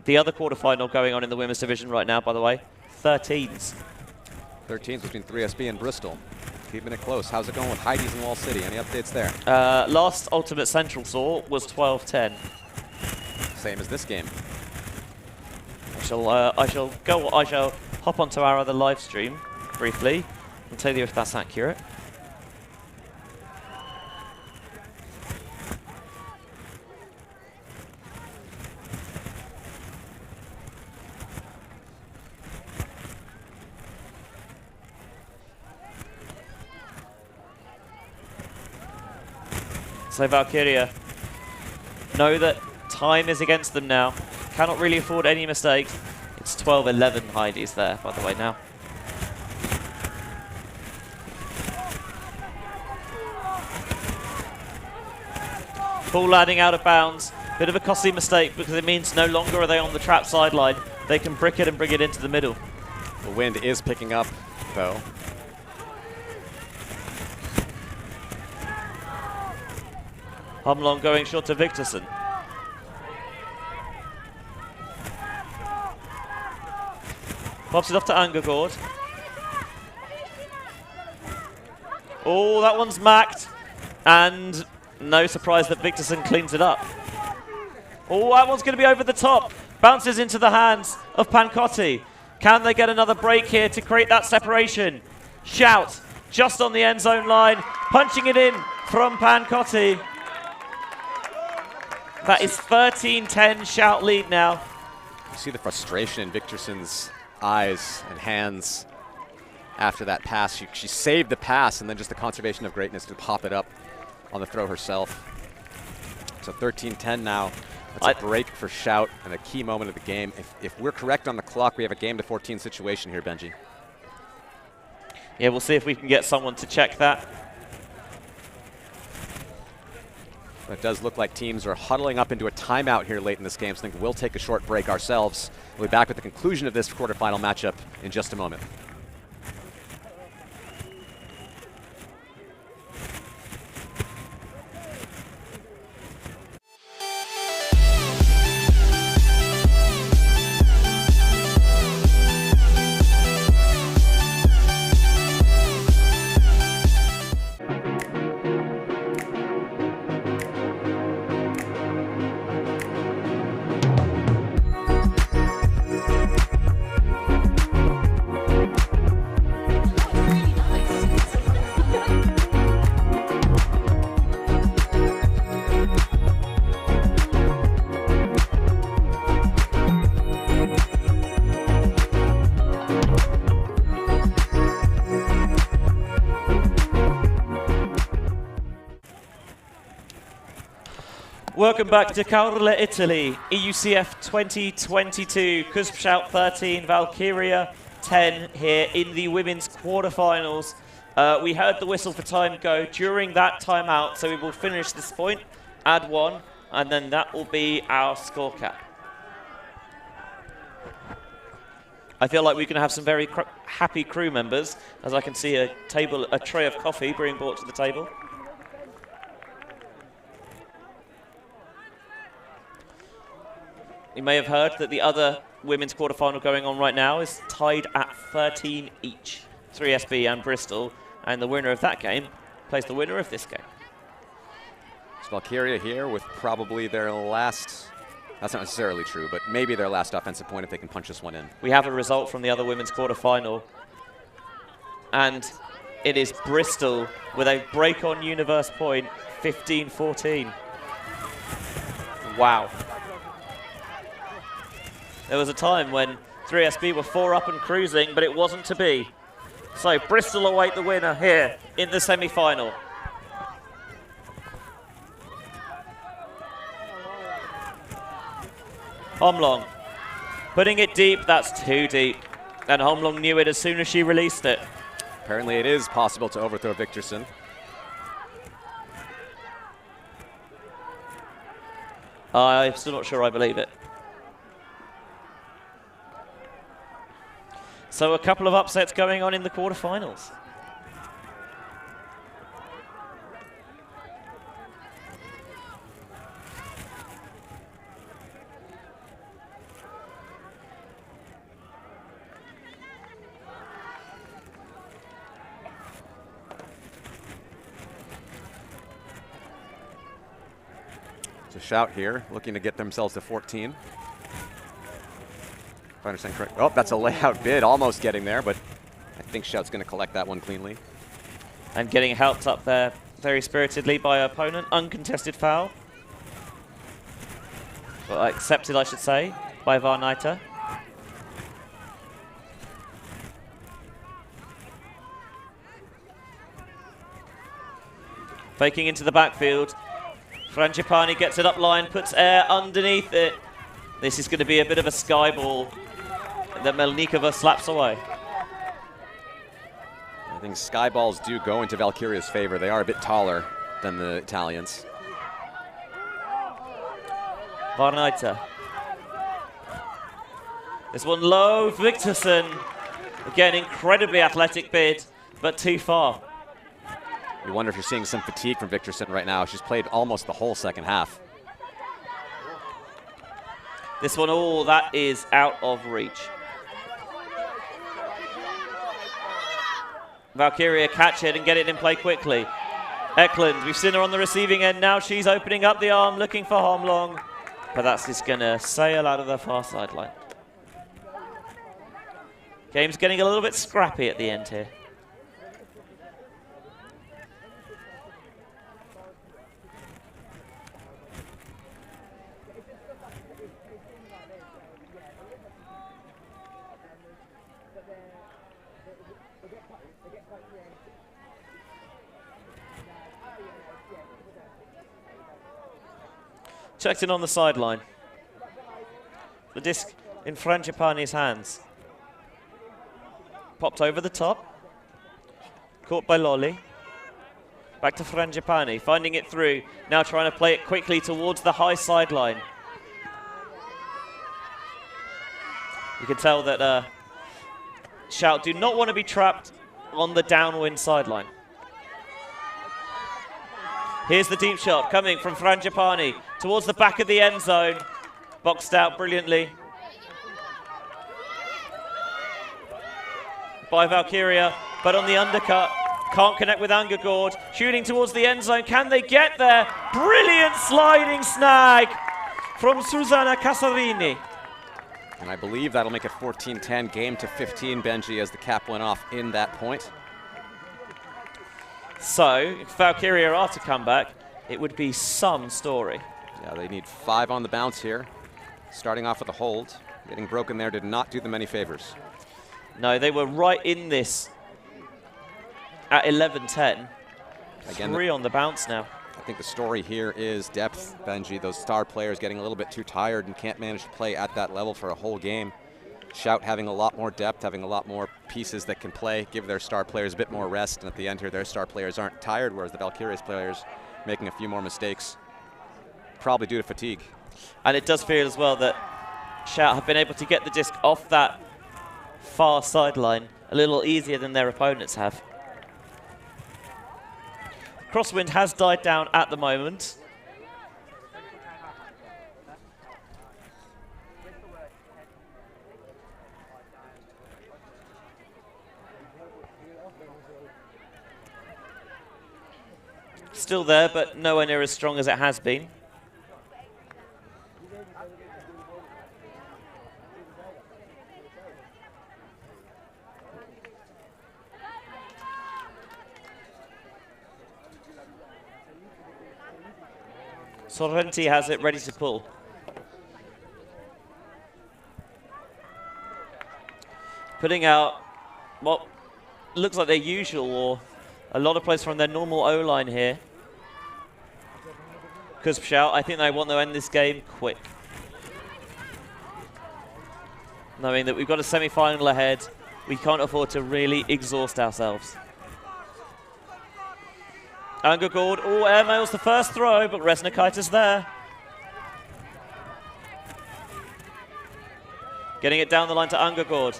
The other quarterfinal going on in the women's division right now, by the way, 13s. 13s between 3SB and Bristol. Keeping it close. How's it going with Heidi's in Wall City? Any updates there? Last Ultimate Central saw was 12-10. Same as this game. I shall hop onto our other live stream briefly and tell you if that's accurate. So Valkyria know that time is against them now. Cannot really afford any mistakes. It's 12-11 Heidi's there, by the way, now. Ball landing out of bounds. Bit of a costly mistake because it means no longer are they on the trap sideline. They can brick it and bring it into the middle. The wind is picking up, though. Humlong going short to Victorson. Pops it off to Angergaard. Oh, that one's macked. And no surprise that Victorson cleans it up. Oh, that one's going to be over the top. Bounces into the hands of Pancotti. Can they get another break here to create that separation? Shout just on the end zone line. Punching it in from Pancotti. That is 13-10 Shout lead now. You see the frustration in Victorson's eyes and hands after that pass. She saved the pass and then just the conservation of greatness to pop it up on the throw herself. So 13-10 now. That's a break for Shout and a key moment of the game. If we're correct on the clock, we have a game to 14 situation here, Benji. Yeah, we'll see if we can get someone to check that. It does look like teams are huddling up into a timeout here late in this game, so I think we'll take a short break ourselves. We'll be back with the conclusion of this quarterfinal matchup in just a moment. Welcome back to Caorle, Italy, EUCF 2022, CUSB 13, Valkyria 10 here in the women's quarterfinals. We heard the whistle for time go during that timeout, so we will finish this point, add 1, and then that will be our score cap. I feel like we can have some very happy crew members, as I can see a tray of coffee being brought to the table. You may have heard that the other women's quarterfinal going on right now is tied at 13 each. 3SB and Bristol, and the winner of that game plays the winner of this game. It's Valkyria here with probably their last, that's not necessarily true, but maybe their last offensive point if they can punch this one in. We have a result from the other women's quarterfinal, and it is Bristol with a break on universe point, 15-14. Wow. There was a time when 3SB were 4 up and cruising, but it wasn't to be. So Bristol await the winner here in the semi-final. Homlong putting it deep, that's too deep. And Homlong knew it as soon as she released it. Apparently it is possible to overthrow Victorson. I'm still not sure I believe it. So a couple of upsets going on in the quarterfinals. It's a shout here, looking to get themselves to 14. If I understand correct. Oh, that's a layout bid, almost getting there, but I think Shout's going to collect that one cleanly. And getting helped up there very spiritedly by her opponent. Uncontested foul. Well, accepted, I should say, by Varnita. Faking into the backfield. Frangipani gets it up line, puts air underneath it. This is going to be a bit of a sky ball that Melnikova slaps away. I think sky balls do go into Valkyria's favor. They are a bit taller than the Italians. Varnita. This one low, Victorson. Again, incredibly athletic bid, but too far. You wonder if you're seeing some fatigue from Victorson right now. She's played almost the whole second half. This one, oh, that is out of reach. Valkyria catch it and get it in play quickly. Eklund, we've seen her on the receiving end. Now she's opening up the arm, looking for Homlong. But that's just going to sail out of the far sideline. Game's getting a little bit scrappy at the end here. Checked in on the sideline. The disc in Frangipani's hands. Popped over the top. Caught by Lolly. Back to Frangipani, finding it through. Now trying to play it quickly towards the high sideline. You can tell that Shout do not want to be trapped on the downwind sideline. Here's the deep shot coming from Frangipani towards the back of the end zone. Boxed out brilliantly by Valkyria, but on the undercut, can't connect with Angagord. Shooting towards the end zone, can they get there? Brilliant sliding snag from Susanna Casarini. And I believe that'll make it 14-10, game to 15, Benji, as the cap went off in that point. So, if Valkyria are to come back, it would be some story. Yeah, they need 5 on the bounce here. Starting off with a hold. Getting broken there did not do them any favors. No, they were right in this at 11-10. Again, 3 on the bounce now. I think the story here is depth, Benji. Those star players getting a little bit too tired and can't manage to play at that level for a whole game. Shout having a lot more depth, having a lot more pieces that can play, give their star players a bit more rest, and at the end here their star players aren't tired, whereas the Valkyria's players making a few more mistakes, probably due to fatigue. And it does feel as well that Shout have been able to get the disc off that far sideline a little easier than their opponents have. Crosswind has died down at the moment. Still there, but nowhere near as strong as it has been. Sorrenti has it ready to pull. Putting out what looks like their usual, or a lot of players from their normal O-line here. CUSB Shout, I think they want to end this game quick. Knowing that we've got a semi-final ahead, we can't afford to really exhaust ourselves. Angagord, oh, airmails the first throw, but Resnikaitis there. Getting it down the line to Angagord.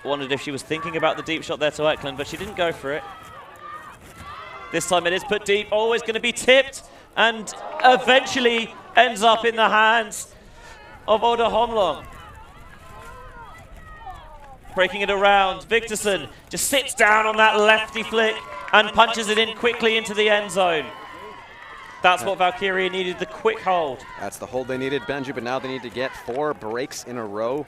Wondered if she was thinking about the deep shot there to Eklund, but she didn't go for it. This time it is put deep, always going to be tipped, and eventually ends up in the hands of Oda Homlong. Breaking it around, Victorson just sits down on that lefty flick and punches it in quickly into the end zone. That's what Valkyria needed, the quick hold. That's the hold they needed, Benji, but now they need to get 4 breaks in a row.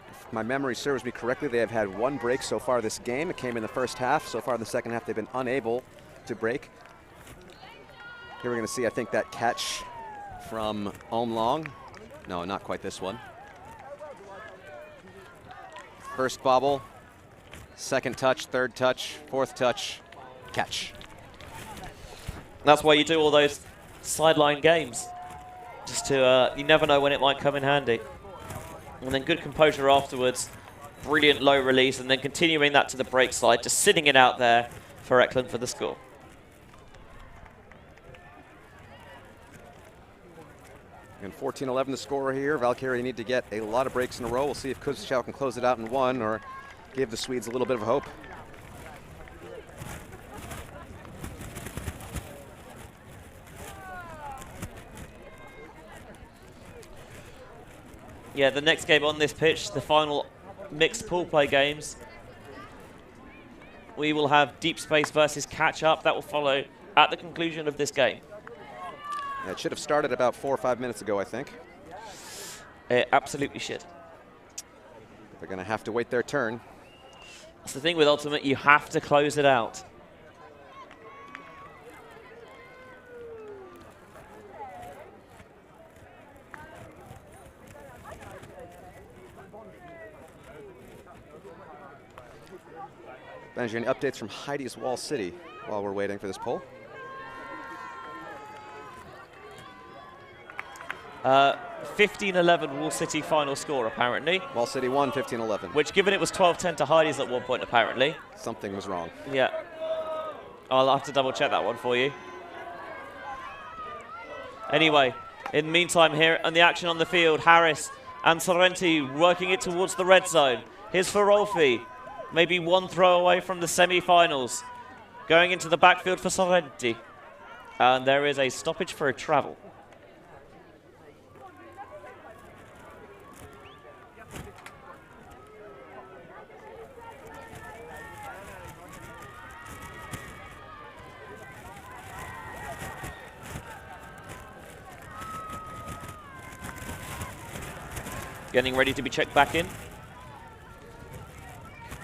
If my memory serves me correctly, they have had 1 break so far this game. It came in the first half. So far in the second half, they've been unable to break. Here we're going to see, I think, that catch from Omlong. No, not quite this one. First bobble, second touch, third touch, fourth touch, catch. That's why you do all those sideline games. Just to, you never know when it might come in handy. And then good composure afterwards. Brilliant low release, and then continuing that to the break side, just sitting it out there for Eklund for the score. And 14-11 the score here. Valkyria need to get a lot of breaks in a row. We'll see if CUSB Shout can close it out in 1 or give the Swedes a little bit of hope. Yeah, the next game on this pitch, the final mixed pool play games, we will have Deep Space versus Catch Up. That will follow at the conclusion of this game. Yeah, it should have started about 4 or 5 minutes ago, I think. It absolutely should. They're going to have to wait their turn. That's the thing with Ultimate, you have to close it out. Benji, any updates from Heidi's Wall City while we're waiting for this poll? 15-11 Wall City final score, apparently. Wall City won 15-11. Which, given it was 12-10 to Heidi's at one point, apparently. Something was wrong. Yeah. I'll have to double check that one for you. Anyway, in the meantime here, and the action on the field, Harris and Sorrenti working it towards the red zone. Here's Ferolfi. Maybe 1 throw away from the semi-finals. Going into the backfield for Sorrenti. And there is a stoppage for a travel. Getting ready to be checked back in.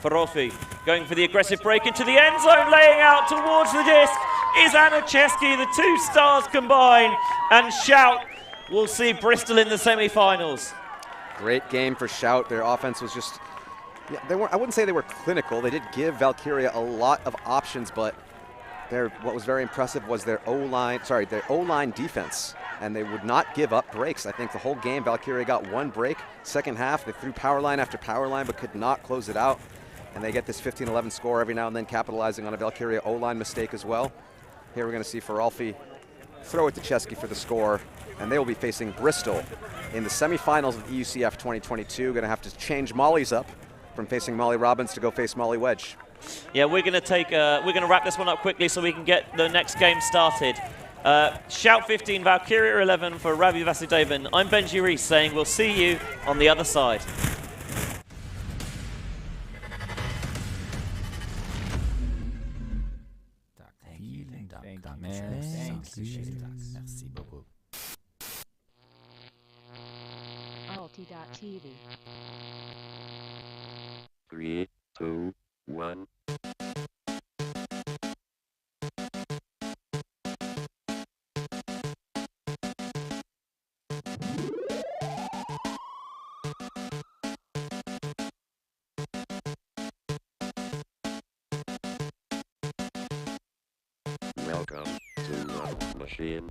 Ferolfi going for the aggressive break into the end zone, laying out towards the disc is Anacheski. The 2 stars combine, and Shout will see Bristol in the semi-finals. Great game for Shout. Their offense was just, yeah, I wouldn't say they were clinical. They did give Valkyria a lot of options, but what was very impressive was their O-line defense, and they would not give up breaks. I think the whole game, Valkyria got one break. Second half, they threw power line after power line, but could not close it out. And they get this 15-11 score every now and then, capitalizing on a Valkyria O-line mistake as well. Here we're going to see Feralfi throw it to Chesky for the score, and they will be facing Bristol in the semifinals of EUCF 2022. Going to have to change Molly's up from facing Molly Robbins to go face Molly Wedge. Yeah, we're going to wrap this one up quickly so we can get the next game started. Shout 15, Valkyria 11 for Ravi Vasudevan. I'm Benji Reese saying we'll see you on the other side. ULTI.TV. 3, 2, 1. Welcome to Love Machine.